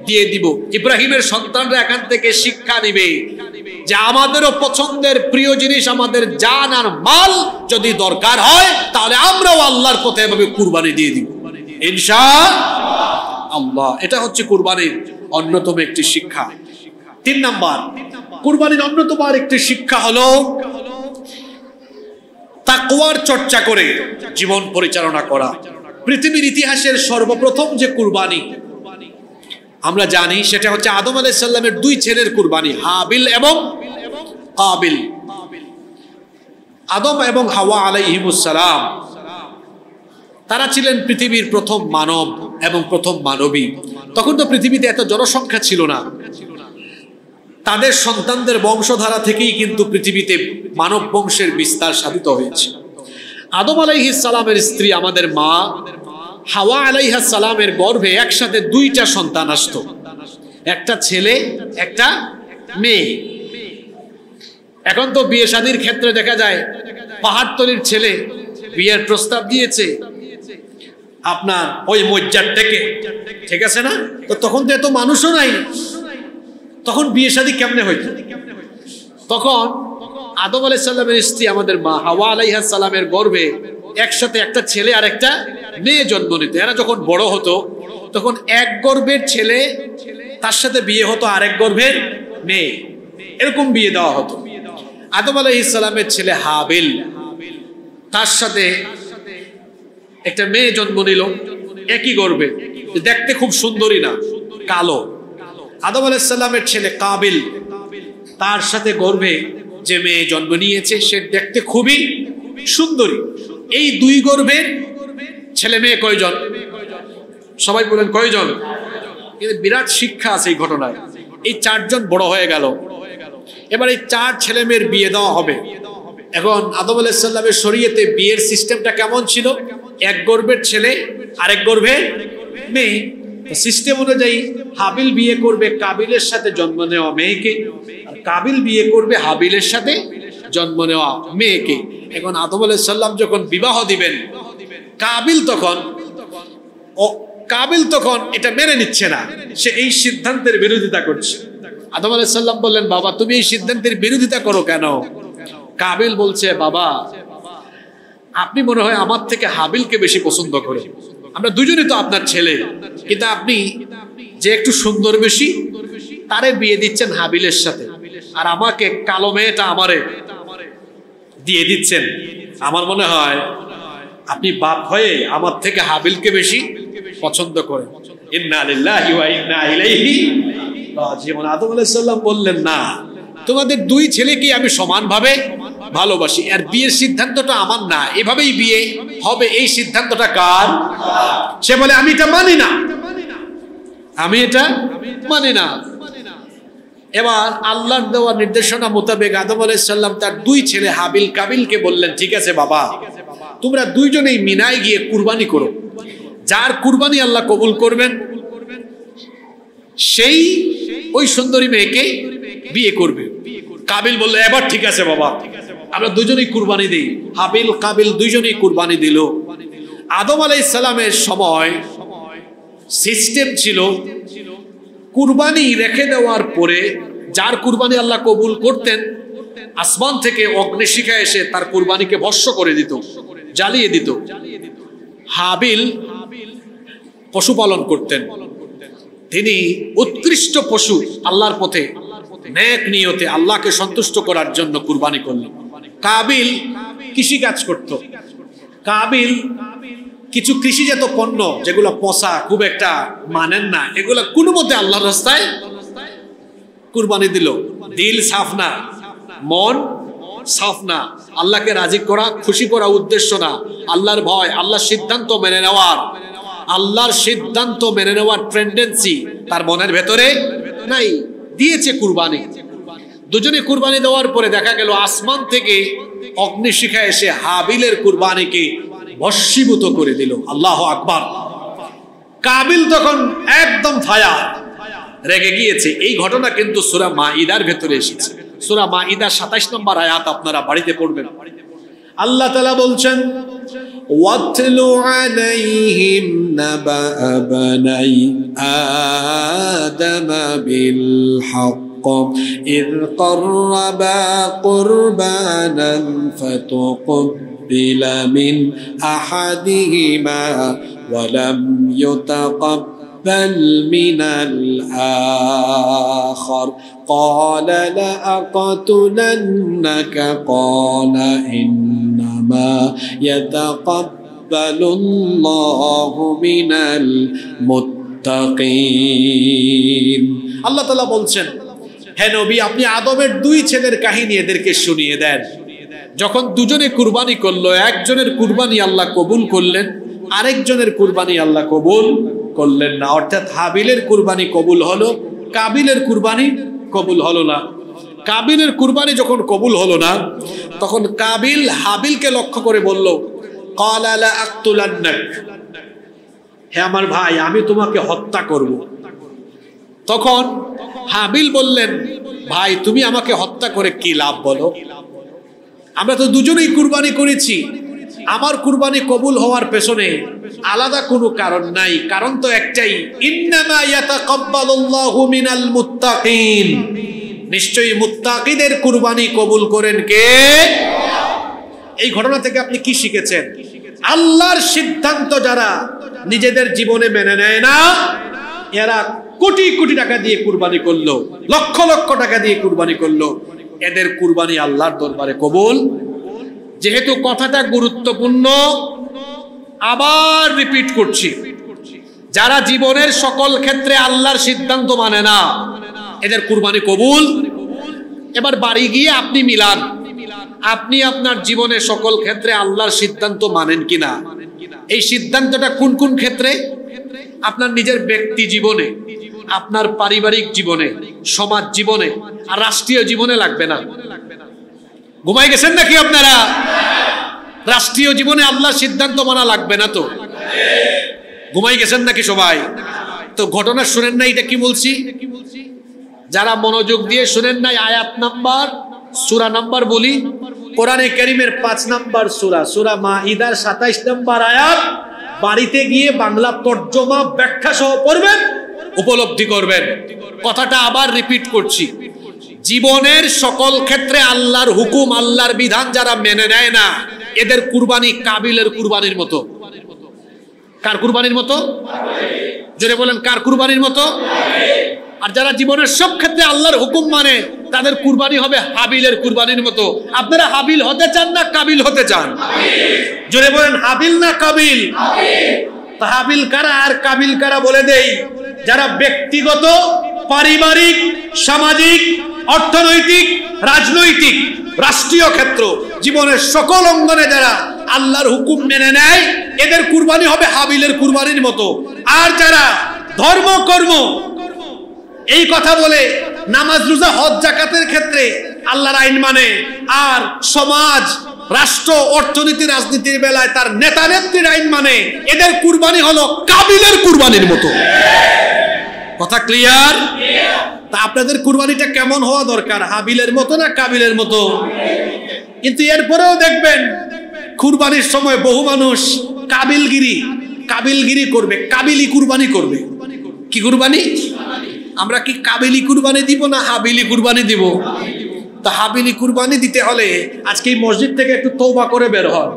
দিয়ে দিব। ইব্রাহিমের সন্তানরা এখান থেকে শিক্ষা নিবে যে আমাদেরও পছন্দের প্রিয় জিনিস, আমাদের জান আর মাল যদি দরকার হয় তাহলে আমরাও আল্লাহর পথে এভাবে কুরবানি দিয়ে দিব ইনশাআল্লাহ। এটা হচ্ছে কুরবানির অন্যতম একটি শিক্ষা। 3 নাম্বার, কুরবানির অন্যতম আরেকটি শিক্ষা হলো তাকওয়ার চর্চা করে জীবন পরিচালনা করা। পৃথিবীর ইতিহাসের সর্বপ্রথম যে কুরবানি আমরা জানি সেটা হচ্ছে আদম আলাইহিস সালামের 2 ছেলের কুরবানি, হাবিল এবং কাবিল। আদম এবং হাওয়া আলাইহিমুস সালাম তারা ছিলেন পৃথিবীর প্রথম মানব এবং প্রথম মানবী। তখন তো পৃথিবীতে এত জনসংখ্যা ছিল না, তাদের সন্তানদের বংশধারা থেকেই কিন্তু পৃথিবীতে মানব বংশের বিস্তার সাধিত হয়েছে। আদম আলাইহিস সালামের স্ত্রী আমাদের মা হাওয়া আলাইহিস সালামের গর্ভে একসাথে 2টা সন্তান আসতো, একটা ছেলে একটা মেয়ে। এখন তো বিয়ে শাদীর ক্ষেত্রে দেখা যায় পাহাড়তলির ছেলে বিয়ের প্রস্তাব দিয়েছে আপনার ওই মজ্জার থেকে, ঠিক আছে না? তো তখন তো এত মানুষও নাই, তখন বিয়ে শাদী কেমনে হইতো? তখন আদম আলাইহিস সালামের স্ত্রী আমাদের মা হাওয়া আলাইহিস সালামের গর্ভে একসাথে একটা ছেলে আর একটা মেয়ে জন্ম নিত। এরা যখন বড় হতো তখন এক গর্ভের ছেলে তার সাথে বিয়ে হতো আরেক গর্ভের মেয়ে, এরকম বিয়ে দেওয়া হতো। আদম আলাইহিস সালামের ছেলে হাবিল, তার সাথে একটা মেয়ে জন্ম নিল একই গর্ভে, দেখতে খুব সুন্দরী না, কালো। আদম আলাইহিস সালামের ছেলে কাবিল, তার সাথে গর্ভে যে মেয়ে জন্ম নিয়েছে সে দেখতে খুবই সুন্দরী। এই 2 গর্ভের ছেলে মেয়ে কয়জন? সবাই বলেন কয়জন? কিন্তু বিরাট শিক্ষা আছে এই ঘটনায়। এই 4 জন বড় হয়ে গেল, এবার এই 4 ছেলে মেয়ের বিয়ে দেওয়া হবে। এখন আদম আলাইহিস সালামের শরীয়তে বিয়ের সিস্টেমটা কেমন ছিল? এক গর্ভের ছেলে আরেক গর্ভের মেয়ে। সিস্টেম অনুযায়ী হাবিল বিয়ে করবে কাবিলের সাথে জন্ম নেওয়া মেয়েকে, আর কাবিল বিয়ে করবে হাবিলের সাথে জন্ম নেওয়া মেয়েকে। এখন আদম আলাইহিস সালাম যখন বিবাহ দিবেন, কাবিল তখন এটা মেনে নিচ্ছে না, সে এই সিদ্ধান্তের বিরোধিতা করছে। আদম আলাইহিস সালাম বললেন, বাবা তুমি এই সিদ্ধান্তের বিরোধিতা করো কেন? কাবিল বলছে, বাবা আপনি মনে হয় আমার থেকে হাবিলকে বেশি পছন্দ করেন, আমরা দুজনই তো আপনার ছেলে, কিন্তু আপনি যে একটু সুন্দর বেশি তারে বিয়ে দিচ্ছেন হাবিলের সাথে, আর আমাকে কালো মেয়েটা আমারে দিয়ে দিচ্ছেন। আমার মনে হয় আপনি বাপ হয়ে আমার থেকে হাবিলকে বেশি পছন্দ করেন। ইন্না লিল্লাহি ওয়া ইন্না ইলাইহি রাজিউন। আদম আলাইহিস সালাম বললেন, না, তোমাদের 2 ছেলেকে আমি সমানভাবে ভালোবাসি, আর বিয়ের সিদ্ধান্তটা আমার না, এভাবেই বিয়ে হবে এই সিদ্ধান্তটা কার? সে বলে আমি এটা মানি না, আমি এটা মানি না। এবার আল্লাহর দেওয়া নির্দেশনা মোতাবেক আদম আলাইহিস সালাম তার 2 ছেলে হাবিল কাবিলকে বললেন, ঠিক আছে বাবা, তোমরা 2 জনেই মিনায় গিয়ে কুরবানি করো, যার কুরবানি আল্লাহ কবুল করবেন সেই ওই সুন্দরী মেয়েকে বিয়ে করবে। কাবিল বলল, এবার ঠিক আছে বাবা, আমরা 2 জনেই কুরবানি দিই। হাবিল কাবিল 2 জনেই কুরবানি দিল। আদম আলাইহিস সালামের সময় সিস্টেম ছিল কুরবানি রেখে দেওয়ার পরে যার কুরবানি আল্লাহ কবুল করতেন, আসমান থেকে অগ্নিশিখা এসে তার কুরবানিকে ভস্ম করে দিত, জ্বালিয়ে দিত। হাবিল পশুপালন করতেন, তিনি উৎকৃষ্ট পশু আল্লাহর পথে নেক নিয়তে আল্লাহকে সন্তুষ্ট করার জন্য কুরবানি করলেন। কাবিল কৃষি কাজ করত। কাবিল কিছু কৃষিজাত পণ্য যেগুলো পচা, খুব একটা মানেন না, এগুলো কোনো মতে আল্লাহর রাস্তায় কুরবানি দিল। দিল সাফ না, মন সাফ না, আল্লাহকে রাজি করা খুশি করা উদ্দেশ্য না, আল্লাহর ভয়, আল্লাহর সিদ্ধান্ত মেনে নেওয়ার টেন্ডেন্সি তার মনের ভেতরে নাই, দিয়েছে কুরবানি। 2 জনে কুরবানি দেওয়ার পরে দেখা গেল আসমান থেকে অগ্নিশিখা এসে হাবিলের কুরবানিকে ভস্মীভূত করে দিল। আল্লাহু আকবার। কাবিল তখন একদম ফায়ার রেগে গিয়েছে। এই ঘটনা কিন্তু সূরা মাঈদার ভেতরে এসেছে। সূরা মাইদা 27 নম্বর আয়াত আপনারা বাড়িতে পড়বেন। আল্লাহ তাআলা বলছেন ওয়াতলু আলাইহিম নাবা বানাই আদম বিল হক إذ قربا قربانا فتقبل من أحدهما ولم يتقبل من الآخر قال لأقتلنك قال إنما يتقبل الله من المتقين আল্লাহ তাআলা বলছেন হে নবী আপনি আদমের দুই ছেলের কাহিনী এদেরকে শুনিয়ে দেন। যখন দুজনে কুরবানি করলো, একজনের কুরবানি আল্লাহ কবুল করলেন, আরেকজনের কুরবানি আল্লাহ কবুল করলেন না। অর্থাৎ হাবিলের কুরবানি কবুল হলো, কাবিলের কুরবানি কবুল হলো না। কাবিলের কুরবানি যখন কবুল হলো না, তখন কাবিল হাবিলকে লক্ষ্য করে বলল ক্বালা লা আকতুলান্নাক, হে আমার ভাই আমি তোমাকে হত্যা করব। তখন হাবিল বললেন ভাই তুমি আমাকে হত্যা করে কি লাভ বলো, আমরা তো দুজনেই কুরবানি করেছি, আমার কুরবানি কবুল হওয়ার পেছনে আলাদা কোনো কারণ নাই, কারণ তো একটাই, ইন্নামা ইয়াতাকাব্বালুল্লাহু মিনাল মুত্তাকিন, নিশ্চয়ই মুত্তাকিদের কুরবানি কবুল করেন কে? এই ঘটনা থেকে আপনি কি শিখেছেন? আল্লাহর সিদ্ধান্ত যারা নিজেদের জীবনে মেনে নেয় না, এরা কোটি কোটি টাকা দিয়ে কুরবানি করলো, লক্ষ লক্ষ টাকা দিয়ে কুরবানি করলো, এদের কুরবানি আল্লাহর দরবারে কবুল। যেহেতু কথাটা গুরুত্বপূর্ণ, আবার রিপিট করছি, যারা জীবনের সকল ক্ষেত্রে আল্লাহর সিদ্ধান্ত মানে না, এদের কুরবানি কবুল। এবার বাড়ি গিয়ে আপনি মিলান, আপনি আপনার জীবনে সকল ক্ষেত্রে আল্লাহর সিদ্ধান্ত মানেন কিনা। এই সিদ্ধান্তটা কোন কোন ক্ষেত্রে? আপনার নিজের ব্যক্তি জীবনে, আপনার পারিবারিক জীবনে, সমাজ জীবনে, আর রাষ্ট্রীয় জীবনে লাগবে না। ঘুমাই গেছেন নাকি আপনারা? রাষ্ট্রীয় জীবনে আল্লাহর সিদ্ধান্ত মানা লাগবে না তো? ঘুমাই গেছেন নাকি সবাই? তো ঘটনা শুনেন না, এটা কি বলছি? যারা মনোযোগ দিয়ে শুনেন নাই, আয়াত নাম্বার সূরা নাম্বার বলি, কোরআনে কারীমের 5 নাম্বার সূরা, সূরা মাইদার 27 নাম্বার আয়াত, বাড়িতে গিয়ে বাংলা তর্জমা ব্যাখ্যা সহ পড়বেন, উপলব্ধি করবেন। কথাটা আবার রিপিট করছি, জীবনের সকল ক্ষেত্রে আল্লাহর হুকুম, আল্লাহর বিধান যারা মেনে নেয় না, এদের কুরবানি কাবিলের কুরবানির মতো। কার কুরবানির মতো? জোরে বলেন, কার কুরবানির মতো? আর যারা জীবনের সব ক্ষেত্রে আল্লাহর হুকুম মানে, তাদের কুরবানি হবে হাবিলের কুরবানির মতো। আপনারা হাবিল হতে চান না কাবিল হতে চান? জোরে বলেন, হাবিল না কাবিল? তা হাবিল কারা আর কাবিল কারা বলে দেই। যারা ব্যক্তিগত, পারিবারিক, সামাজিক, অর্থনৈতিক, রাজনৈতিক, রাষ্ট্রীয় ক্ষেত্র, জীবনের সকল অঙ্গনে যারা আল্লাহর হুকুম মেনে নেয়, এদের কুরবানি হবে হাবিলের কুরবানির মতো। আর যারা ধর্ম কর্ম এই কথা বলে নামাজ রোজা হজ যাকাতের ক্ষেত্রে আল্লাহর আইন মানে, আর সমাজ, রাষ্ট্র, অর্থনীতি, রাজনীতির বেলায় তার নেতা নেত্রীর আইন মানে, এদের কুরবানি হলো কাবিলের কুরবানির মতো। কথা ক্লিয়ার? তা আপনাদের কুরবানিটা কেমন হওয়া দরকার? হাবিলের মতো না কাবিলের মতো? কিন্তু এরপরেও দেখবেন কুরবানির সময় বহু মানুষ কাবিলগিরি করবে, কাবিলি কুরবানি করবে। কি কুরবানি? আমরা কি কাবিলি কুরবানি দিব না হাবিলি কুরবানি দিব? তা হাবিলি কুরবানি দিতে হলে আজকে এই মসজিদ থেকে একটু তওবা করে বের হন,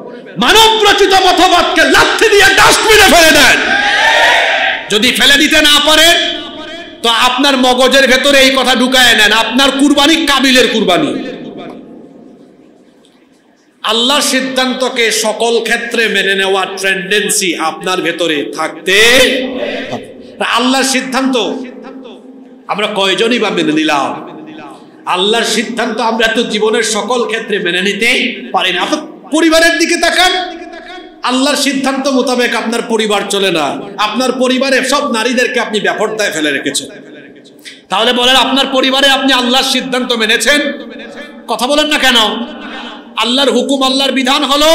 মানব রচিত মতবাদকে লাথি দিয়ে ডাস্টবিনে ফেলে দেন। যদি ফেলে দিতে না পারেন তো আপনার মগজের ভেতরে এই কথা ঢুকায় নেন, আপনার কুরবানি কাবিলের কুরবানি। আল্লাহর সিদ্ধান্তকে সকল ক্ষেত্রে মেনে নেওয়ার টেন্ডেন্সি আপনার ভেতরে থাকতে হবে। আল্লাহর সিদ্ধান্ত আমরা কয়জনই বা মেনে নিলাম? আল্লাহর সিদ্ধান্ত আমরা তো জীবনের সকল ক্ষেত্রে মেনে নিতে পারি না। আপনার পরিবারের দিকে তাকান, আল্লাহর সিদ্ধান্ত মোতাবেক আপনার পরিবার চলে না, আপনার পরিবারে সব নারীদেরকে আপনি বেপরদায় ফেলে রেখেছেন। তাহলে বলেন, আপনার পরিবারে আপনি আল্লাহর সিদ্ধান্ত মেনেছেন? কথা বলেন না কেন? আল্লাহর হুকুম, আল্লাহর বিধান হলো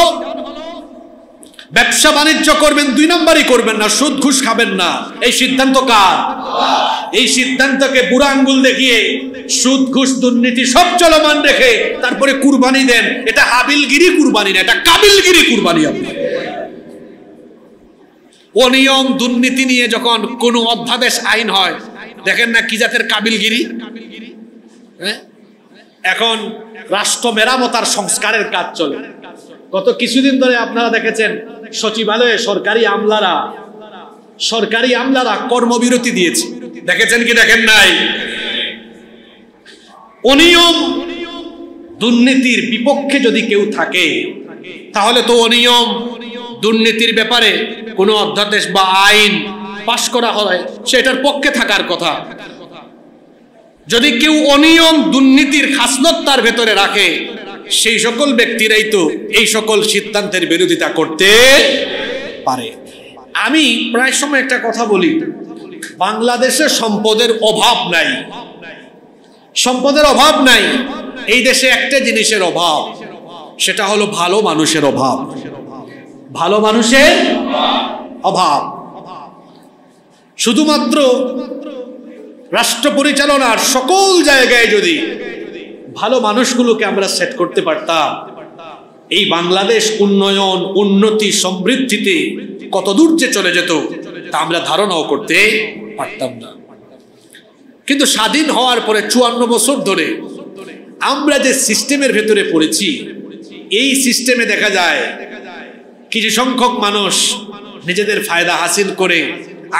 ব্যবসা বাণিজ্য করবেন 2 নম্বরই করবেন না, সুদ ঘুষ খাবেন না। এই সিদ্ধান্ত কার? এই সিদ্ধান্তকে বুড়া আঙ্গুল দেখিয়ে সুদ ঘুষ দুর্নীতি সব চলমান রেখে তারপরে কুরবানি দেন, এটা হাবিলগিরি কুরবানি না, এটা কাবিলগিরি কুরবানি। আপনি অনিয়ম দুর্নীতি নিয়ে যখন কোনো অধ্যাদেশ আইন হয়, দেখেন না কি জাতের কাবিলগিরি। এখন রাষ্ট্র মেরামত আর সংস্কারের কাজ চলে। গত কিছুদিন ধরে আপনারা দেখেছেন সচিবালয়ে সরকারি আমলারা কর্মবিরতি দিয়েছে, দেখেছেন কি দেখেন নাই? অনিয়ম দুর্নীতির বিপক্ষে যদি কেউ থাকে তাহলে তো অনিয়ম দুর্নীতির ব্যাপারে কোনো অধ্যাদেশ বা আইন পাশ করা হয় সেটার পক্ষে থাকার কথা। যদি কেউ অনিয়ম দুর্নীতির খাসলত তার ভেতরে রাখে, সেই সকল ব্যক্তিরাই তো এই সকল সিদ্ধান্তের বিরোধিতা করতে পারে। আমি প্রায় সময় একটা কথা বলি, বাংলাদেশে সম্পদের অভাব নাই, সম্পদের অভাব নাই। এই দেশে একটা জিনিসের অভাব, সেটা হলো ভালো মানুষের অভাব। ভালো মানুষের অভাব। শুধুমাত্র রাষ্ট্র পরিচালনার সকল জায়গায় যদি ভালো মানুষগুলোকে আমরা সেট করতে পারতাম, এই বাংলাদেশ উন্নয়ন, উন্নতি, সমৃদ্ধিতে কত দূর যে চলে যেত তা আমরা ধারণাও করতে পারতাম না। কিন্তু স্বাধীন হওয়ার পরে 54 বছর ধরে আমরা যে সিস্টেমের ভেতরে পড়েছি, এই সিস্টেমে দেখা যায় কিছু সংখ্যক মানুষ নিজেদের ফায়দা হাসিল করে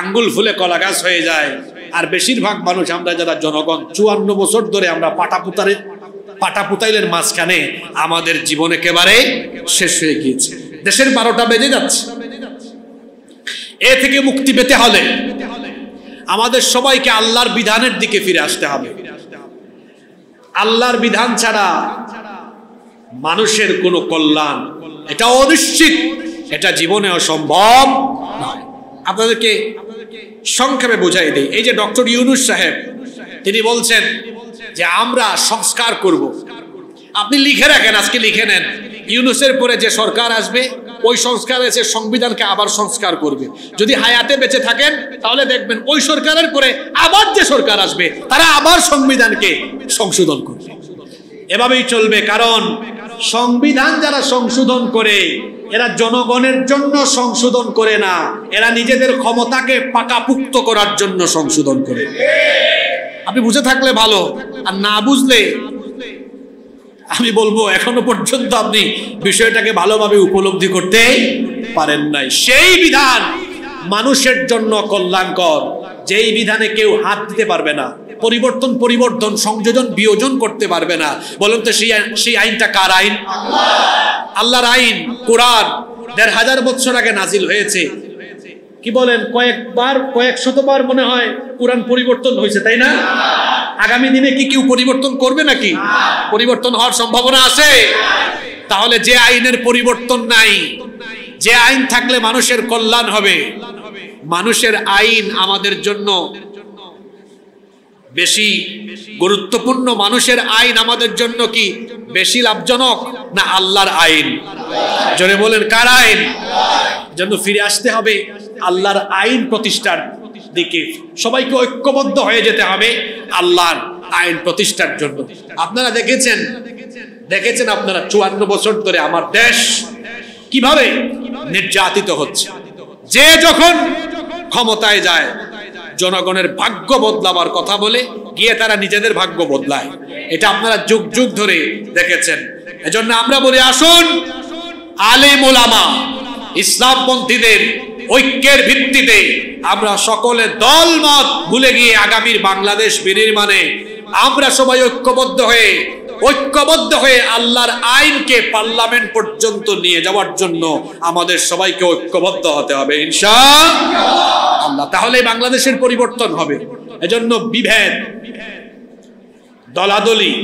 আঙ্গুল ফুলে কলা গাছ হয়ে যায়, আর বেশিরভাগ মানুষ আমরা যারা জনগণ 54 বছর ধরে আমরা পাটাপুতাইলের মাঝখানে আমাদের জীবন একেবারে শেষ হয়ে গিয়েছে। দেশের 12টা বেজে যাচ্ছে। এ থেকে মুক্তি পেতে হলে আমাদের সবাইকে আল্লাহর বিধানের দিকে ফিরে আসতে হবে। আল্লাহর বিধান ছাড়া মানুষের কোনো কল্যাণ, এটা অনিশ্চিত, এটা জীবনে অসম্ভব নয়। আপনাদেরকে সংক্ষেপে বুঝাই দেই। এই যে ডক্টর ইউনূস সাহেব, তিনি বলছেন যে আমরা সংস্কার করব। আপনি লিখে রাখেন, আজকে লিখে নেন, ইউনূসের পরে যে সরকার আসবে ওই সংস্কার এসে সংবিধানকে আবার সংস্কার করবে। যদি হায়াতে বেঁচে থাকেন তাহলে দেখবেন ওই সরকারের পরে আবার যে সরকার আসবে তারা আবার সংবিধানকে সংশোধন করবে। এভাবেই চলবে, কারণ সংবিধান যারা সংশোধন করে এরা জনগণের জন্য সংশোধন করে না, এরা নিজেদের ক্ষমতাকে পাকাপুক্ত করার জন্য সংশোধন করে। আপনি বুঝে থাকলে ভালো, আর না বুঝলে আমি বলবো এখনো পর্যন্ত আপনি বিষয়টাকে ভালোভাবে উপলব্ধি করতে পারেন নাই। সেই বিধান মানুষের জন্য কল্যাণকর, যেই বিধানে কেউ হাত দিতে পারবে না, পরিবর্তন সংযোজন বিয়োজন করতে পারবে না। বলুন তো সেই আইনটা কার আইন? আল্লাহর আইন। কোরআন ১৫০০ বছর আগে নাজিল হয়েছে। কি বলেন, কয়েক শতবার মনে হয় কোরআন পরিবর্তন হয়েছে, তাই না? আগামী দিনে কি কেউ পরিবর্তন করবে নাকি? পরিবর্তন হওয়ার সম্ভাবনা আছে। তাহলে যে আইনের পরিবর্তন নাই, যে আইন থাকলে মানুষের কল্যাণ হবে, মানুষের আইন আমাদের জন্য বেশি গুরুত্বপূর্ণ? মানুষের আইন আমাদের জন্য কি বেশি লাভজনক না আল্লাহর আইন? জোরে বলেন, কার আইন? জন্য ফিরে আসতে হবে আল্লাহর আইন প্রতিষ্ঠার দিকে। সবাইকে ঐক্যবদ্ধ হয়ে যেতে হবে আল্লাহর আইন প্রতিষ্ঠার জন্য। আপনারা দেখেছেন আপনারা 54 বছর ধরে আমার দেশ কিভাবে নির্যাতিত হচ্ছে। যে যখন ক্ষমতায় যায় জনগণের ভাগ্য বদলাবার কথা বলে গিয়ে তারা নিজেদের ভাগ্য বদলায়। এটা আপনারা যুগ যুগ ধরে দেখেছেন। এজন্য আমরা বলি, আসুন আলেম ওলামা ইসলামপন্থীদের ঐক্যের ভিত্তিতে আমরা সকলে দলমত ভুলে গিয়ে আগামীর বাংলাদেশ বিনির্মাণে আমরা সবাই ঐক্যবদ্ধ হয়ে আল্লাহর আইনকে পার্লামেন্ট পর্যন্ত নিয়ে যাওয়ার জন্য আমাদের সবাইকে ঐক্যবদ্ধ হতে হবে ইনশাআল্লাহ। তাহলে বাংলাদেশের পরিবর্তন হবে। এজন্য বিভেদ, দলাদলি,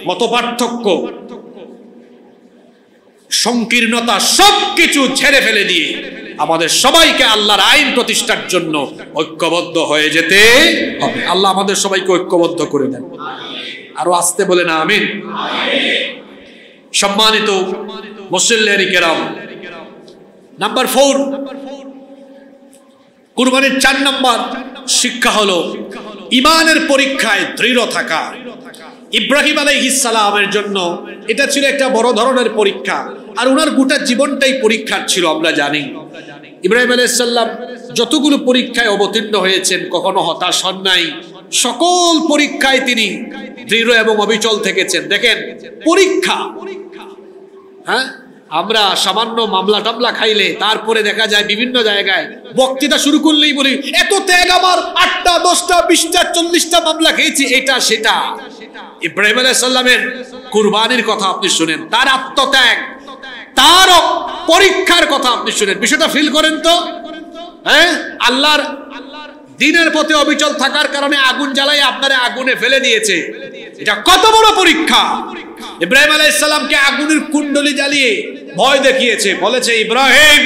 মতপার্থক্য, সংকীর্ণতা সবকিছু ছেড়ে ফেলে দিয়ে আমাদের সবাইকে আল্লাহর আইন প্রতিষ্ঠার জন্য ঐক্যবদ্ধ হয়ে যেতে হবে। আল্লাহ আমাদের সবাইকে ঐক্যবদ্ধ করে দেন। আরো আসতে বলেন আমিন। সম্মানিত মুসল্লিয়ানে কেরাম, নাম্বার 4, কুরবানির 4 নম্বর শিক্ষা হলো ঈমানের পরীক্ষায় দৃঢ় থাকা। ইব্রাহিম আলাইহিস সালামের জন্য এটা ছিল একটা বড় ধরনের পরীক্ষা, আর ওনার গোটা জীবনটাই পরীক্ষার ছিল। আমরা জানি ইব্রাহিম আলাইহিস সালাম যতগুলো পরীক্ষায় অবতীর্ণ হয়েছেন কখনো হতাশ হন নাই, সকল পরীক্ষায় তিনি দৃঢ় এবং অবিচল থেকেছেন। দেখেন পরীক্ষা, হ্যাঁ, আমরা সামান্য মামলা টামলা খাইলে তারপরে দেখা যায় বিভিন্ন জায়গায় বক্তৃতা শুরু করলেই বলি এত ত্যাগ, আমার 8টা 10টা 20টা 40টা মামলা খেয়েছি, এটা সেটা। ইব্রাহিম আলাইহিস সালামের কুরবানির কথা আপনি শুনেন, তার আত্মত্যাগ, তার পরীক্ষার কথা আপনি শুনেন, বিষয়টা ফিল করেন তো। হ্যাঁ, আল্লাহর দ্বীনের পথে অবিচল থাকার কারণে আগুন জ্বালাই আপনারা আগুনে ফেলে দিয়েছে, এটা কত বড় পরীক্ষা। ইব্রাহিম আলাইহিস সালামকে আগুনের কুণ্ডলি জ্বালিয়ে ভয় দেখিয়েছে, বলেছে ইব্রাহিম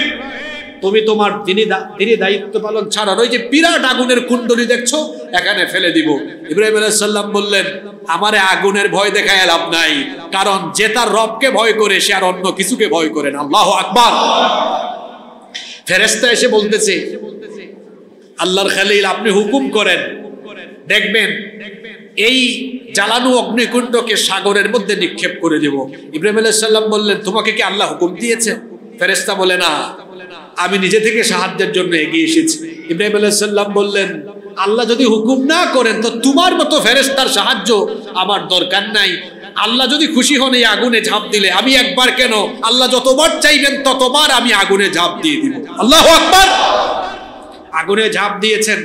তুমি তোমার দিনী দায়িত্ব পালন ছাড়া ওই যে বিরাট আগুনের কুণ্ডলি দেখছো এখানে ফেলে দিব। ইব্রাহিম আলাইহিস সালাম বললেন আমারে আগুনের ভয় দেখায় লাভ নাই, কারণ যে তার রবকে ভয় করে সে আর অন্য কিছুকে ভয় করে না। আল্লাহু আকবার। ফেরেশতা এসে বলতেছে আল্লাহর খলিল আপনি হুকুম করেন, দেখবেন এই জ্বালানো অগ্নিকুণ্ডকে সাগরের মধ্যে নিক্ষেপ করে দেব। ইব্রাহিম আলাইহিস সালাম বললেন তোমাকে কি আল্লাহ হুকুম দিয়েছে? ফেরেশতা বলে না, আমি নিজে থেকে সাহায্যের জন্য এগিয়ে এসেছি। ইব্রাহিম আলাইহিস সালাম বললেন আল্লাহ যদি হুকুম না করেন তো তোমার মতো ফেরেশতার সাহায্য আমার দরকার নাই। আল্লাহ যদি খুশি হন এই আগুনে ঝাঁপ দিলে, আমি একবার কেন, আল্লাহ যতবার চাইবেন ততবার আমি আগুনে ঝাঁপ দিয়ে দিব। আল্লাহু আকবার। আগুনে ঝাঁপ দিয়েছেন,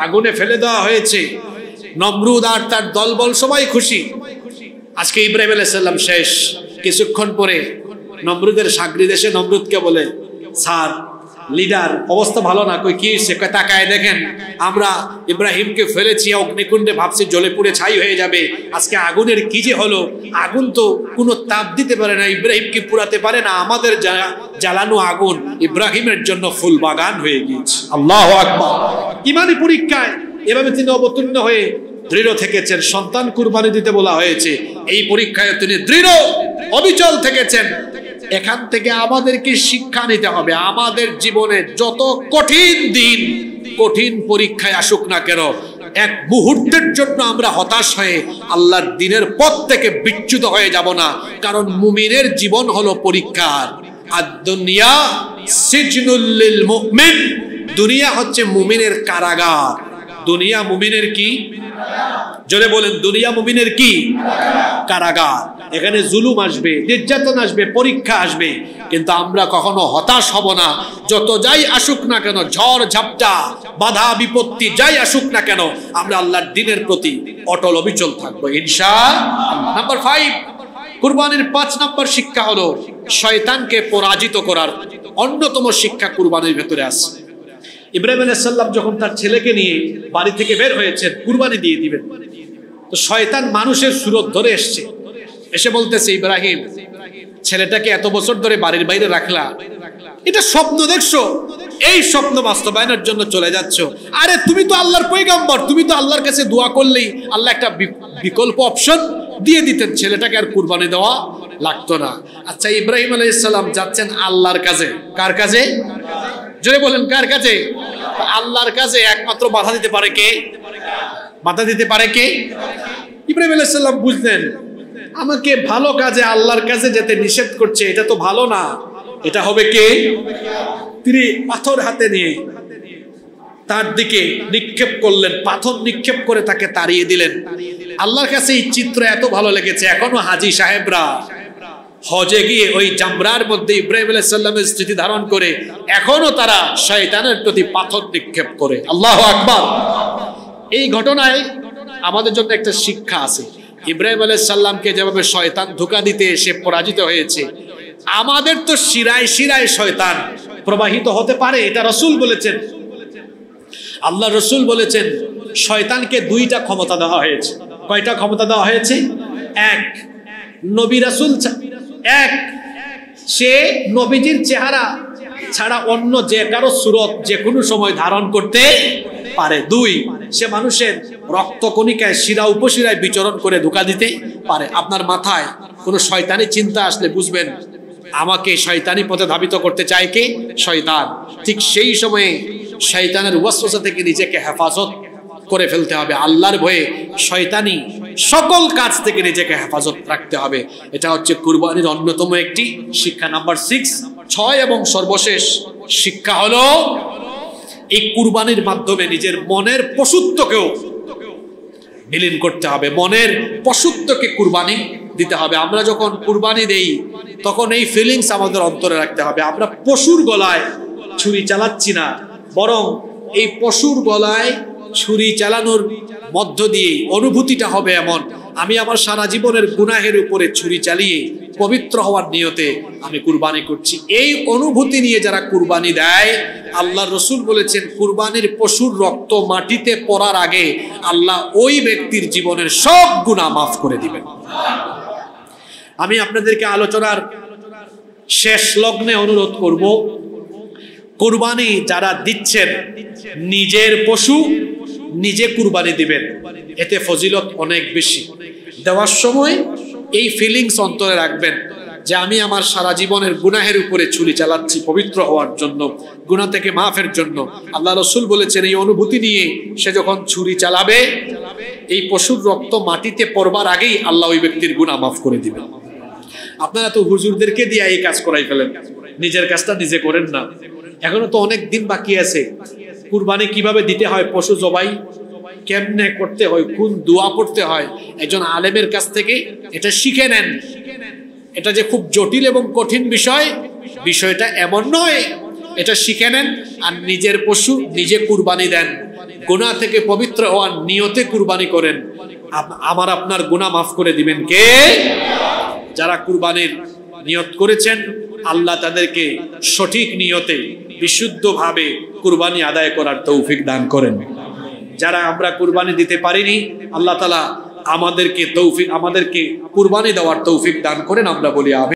আগুনে ফেলে দেওয়া হয়েছে। নমরুদ আর তার দলবল সবাই খুশি। আজকে ইব্রাহিম আলাইহিস সালাম শেষ। কিছুক্ষণ পরে নমরুদের সাগরিদ এসে নমরুদকে বলে স্যার লিডার অবস্থা ভালো না, কই কি হয়েছে? তাকায় দেখেন আমরা ইব্রাহিমকে ফেলেছি অগ্নিকুণ্ডে, ভাবছি জ্বলে পুড়ে ছাই হয়ে যাবে, আজকে আগুনের কি যে হলো, আগুন তো কোনো তাপ দিতে পারে না, ইব্রাহিমকে পুড়াতে পারে না, আমাদের জ্বালানো আগুন ইব্রাহিমের জন্য ফুল বাগান হয়ে গিয়েছে। আল্লাহু আকবার। ঈমানি পরীক্ষায় এভাবে তিনি অবতীর্ণ হয়ে দৃঢ় থেকেছেন। সন্তান কুরবানি দিতে বলা হয়েছে, এই পরীক্ষায় তিনি দৃঢ় অবিচল থেকেছেন। এখান থেকে আমাদেরকে শিক্ষা নিতে হবে, আমাদের জীবনে যত কঠিন দিন কঠিন পরীক্ষায় আসুক না কেন, এক মুহূর্তের জন্য আমরা হতাশ হয়ে আল্লাহর দ্বীনের পথ থেকে বিচ্যুত হয়ে যাব না, কারণ মুমিনের জীবন হলো পরীক্ষার। আদ-দুনিয়া সিজনুল লিল মুমিন, দুনিয়া হচ্ছে মুমিনের কারাগার। দুনিয়া মুমিনের কি? জোরে বলেন, দুনিয়া মুমিনের কি? কারাগার। এখানে জুলুম আসবে, নির্যাতন আসবে, পরীক্ষা আসবে, কিন্তু আমরা কখনো হতাশ হব না। যত যাই আসুক না কেন, ঝড় ঝাপটা বাধা বিপত্তি যাই আসুক না কেন, আমরা আল্লাহর দ্বীনের প্রতি অটল অবিচল থাকবো ইনশাআল্লাহ। নাম্বার 5, কুরবানির 5 নম্বর শিক্ষা হলো শয়তানকে পরাজিত করার অন্যতম শিক্ষা কুরবানির ভেতরে আছে। ইব্রাহিম আলাইহিস সালাম যখন তার ছেলেকে নিয়ে বাড়ি থেকে বের হয়েছেন কুরবানি দিয়ে দিবেন, তো শয়তান মানুষের সুরত ধরে এসছে, এসে বলতেছে ইব্রাহিম ছেলেটাকে এত বছর ধরে বাড়ির বাইরে রাখলা, এটা স্বপ্ন দেখছো, এই স্বপ্ন বাস্তবায়নের জন্য চলে যাচ্ছ। আরে তুমি তো আল্লাহর পয়গম্বর, তুমি তো আল্লাহর কাছে দোয়া করলেই আল্লাহ একটা বিকল্প অপশন দিয়ে দিতেন, ছেলেটাকে আর কুরবানি দেওয়া লাগতো না। আচ্ছা ইব্রাহিম আলাইহিস সালাম যাচ্ছেন আল্লাহর কাছে, কার কাছে? জোরে বলেন কার কাছে? আল্লাহর কাছে। একমাত্র বাধা দিতে পারে কে? বাধা দিতে পারে কে? ইব্রাহিম আলাইহিস সালাম বুঝলেন আমাকে ভালো কাজে আল্লাহর কাছে যেতে নিষেধ করছে, এটা তো ভালো না, এটা হবে কে? তিনি পাথর হাতে নিয়ে তার দিকে নিক্ষেপ করলেন, পাথর নিক্ষেপ করে তাকে তাড়িয়ে দিলেন। আল্লাহর কাছে এই চিত্র এত ভালো লেগেছে, এখনো হাজী সাহেবরা হজে গিয়ে ওই জামরার মধ্যে ইব্রাহিম আলাইহিস সালামের স্মৃতি ধারণ করে এখনো তারা শয়তানের প্রতি পাথর নিক্ষেপ করে। আল্লাহু আকবার। এই ঘটনায় আমাদের জন্য একটা শিক্ষা আছে। ইব্রাহিম আলাইহিস সালামকে যেভাবে শয়তান ধোঁকা দিতে এসে পরাজিত হয়েছে, আমাদের তো শিরায় শিরায় শয়তান প্রবাহিত হতে পারে, এটা রাসূল বলেছেন। আল্লাহ রাসূল বলেছেন শয়তানকে 2টা ক্ষমতা দেওয়া হয়েছে। কয়টা ক্ষমতা দেওয়া হয়েছে? 1, নবী রাসূল 1, সে নবীজির চেহারা ছাড়া অন্য যে কারো সুরত যে কোনো সময় ধারণ করতে পারে। 2, সে মানুষের রক্তকণিকায় শিরা উপশিরায় বিচরণ করে ধোঁকা দিতে পারে। আপনার মাথায় কোনো শয়তানি চিন্তা আসলে বুঝবেন আমাকে শয়তানি পথে ধাবিত করতে চায় কে? শয়তান। ঠিক সেই সময়ে শয়তানের ওয়াসওয়াসা থেকে নিজেকে হেফাজত করে ফেলতে হবে। আল্লাহর ভয়ে শয়তানি সকল কাজ থেকে নিজেকে হেফাজত রাখতে হবে। এটা হচ্ছে কুরবানির অন্যতম একটি শিক্ষা। নাম্বার 6, 6 এবং সর্বশেষ শিক্ষা হলো এই কুরবানির মাধ্যমে নিজের মনের পশুত্বকেও বিলীন করতে হবে। মনের পশুত্বকে কুরবানি দিতে হবে। আমরা যখন কুরবানি দেই তখন এই ফিলিংস আমাদের অন্তরে রাখতে হবে। আমরা পশুর গলায় ছুরি চালাচ্ছি না, বরং এই পশুর গলায় ছুরি চালানোর মধ্য দিয়ে অনুভূতিটা হবে এমন, আমি আমার সারা জীবনের গুনাহের উপরে ছুরি চালিয়ে পবিত্র হওয়ার নিয়তে আমি কুরবানি করছি। এই অনুভূতি নিয়ে যারা কুরবানি দেয়, আল্লাহর রাসূল বলেছেন কুরবানির পশুর রক্ত মাটিতে পড়ার আগে আল্লাহ ওই ব্যক্তির জীবনের সব গুনাহ মাফ করে দিবেন। আমি আপনাদেরকে আলোচনার শেষ লগ্নে অনুরোধ করব, কুরবানি যারা দিচ্ছেন নিজের পশু নিজে কুরবানি দিবেন, এতে ফজিলত অনেক বেশি। দেওয়ার সময় এই ফিলিংস অন্তরে রাখবেন যে আমি আমার সারা জীবনের গুনাহের উপরে ছুরি চালাচ্ছি পবিত্র হওয়ার জন্য, গুনাহ থেকে মাফের জন্য। আল্লাহ রাসূল বলেছেন এই অনুভূতি নিয়ে সে যখন ছুরি চালাবে, এই পশুর রক্ত মাটিতে পড়বার আগেই আল্লাহ ওই ব্যক্তির গুনাহ মাফ করে দিবেন। আপনারা তো হুজুরদেরকে দিয়ে এই কাজ করাই ফেলেন, নিজের কাজটা নিজে করেন না। এখনো তো অনেক দিন বাকি আছে। কুরবানি কিভাবে দিতে হয়, পশু জবাই কেমনে করতে হয়, কোন দোয়া করতে হয়, একজন আলেমের কাছ থেকে এটা শিখে নেন। এটা যে খুব জটিল এবং কঠিন বিষয়, বিষয়টা এমন নয়। এটা শিখে নেন আর নিজের পশু নিজে কুরবানি দেন। গুনাহ থেকে পবিত্র হওয়ার নিয়তে কুরবানি করেন, আমার আপনার গুনাহ মাফ করে দিবেন কে? যারা কুরবানির নিয়ত করেছেন আল্লাহ তাদেরকে সঠিক নিয়তে বিশুদ্ধভাবে কুরবানি আদায় করার তৌফিক দান করেন। যারা আমরা কুরবানি দিতে পারিনি, আল্লাহ তাআলা আমাদেরকে কুরবানি দেওয়ার তৌফিক দান করেন। আমরা বলি আমিন।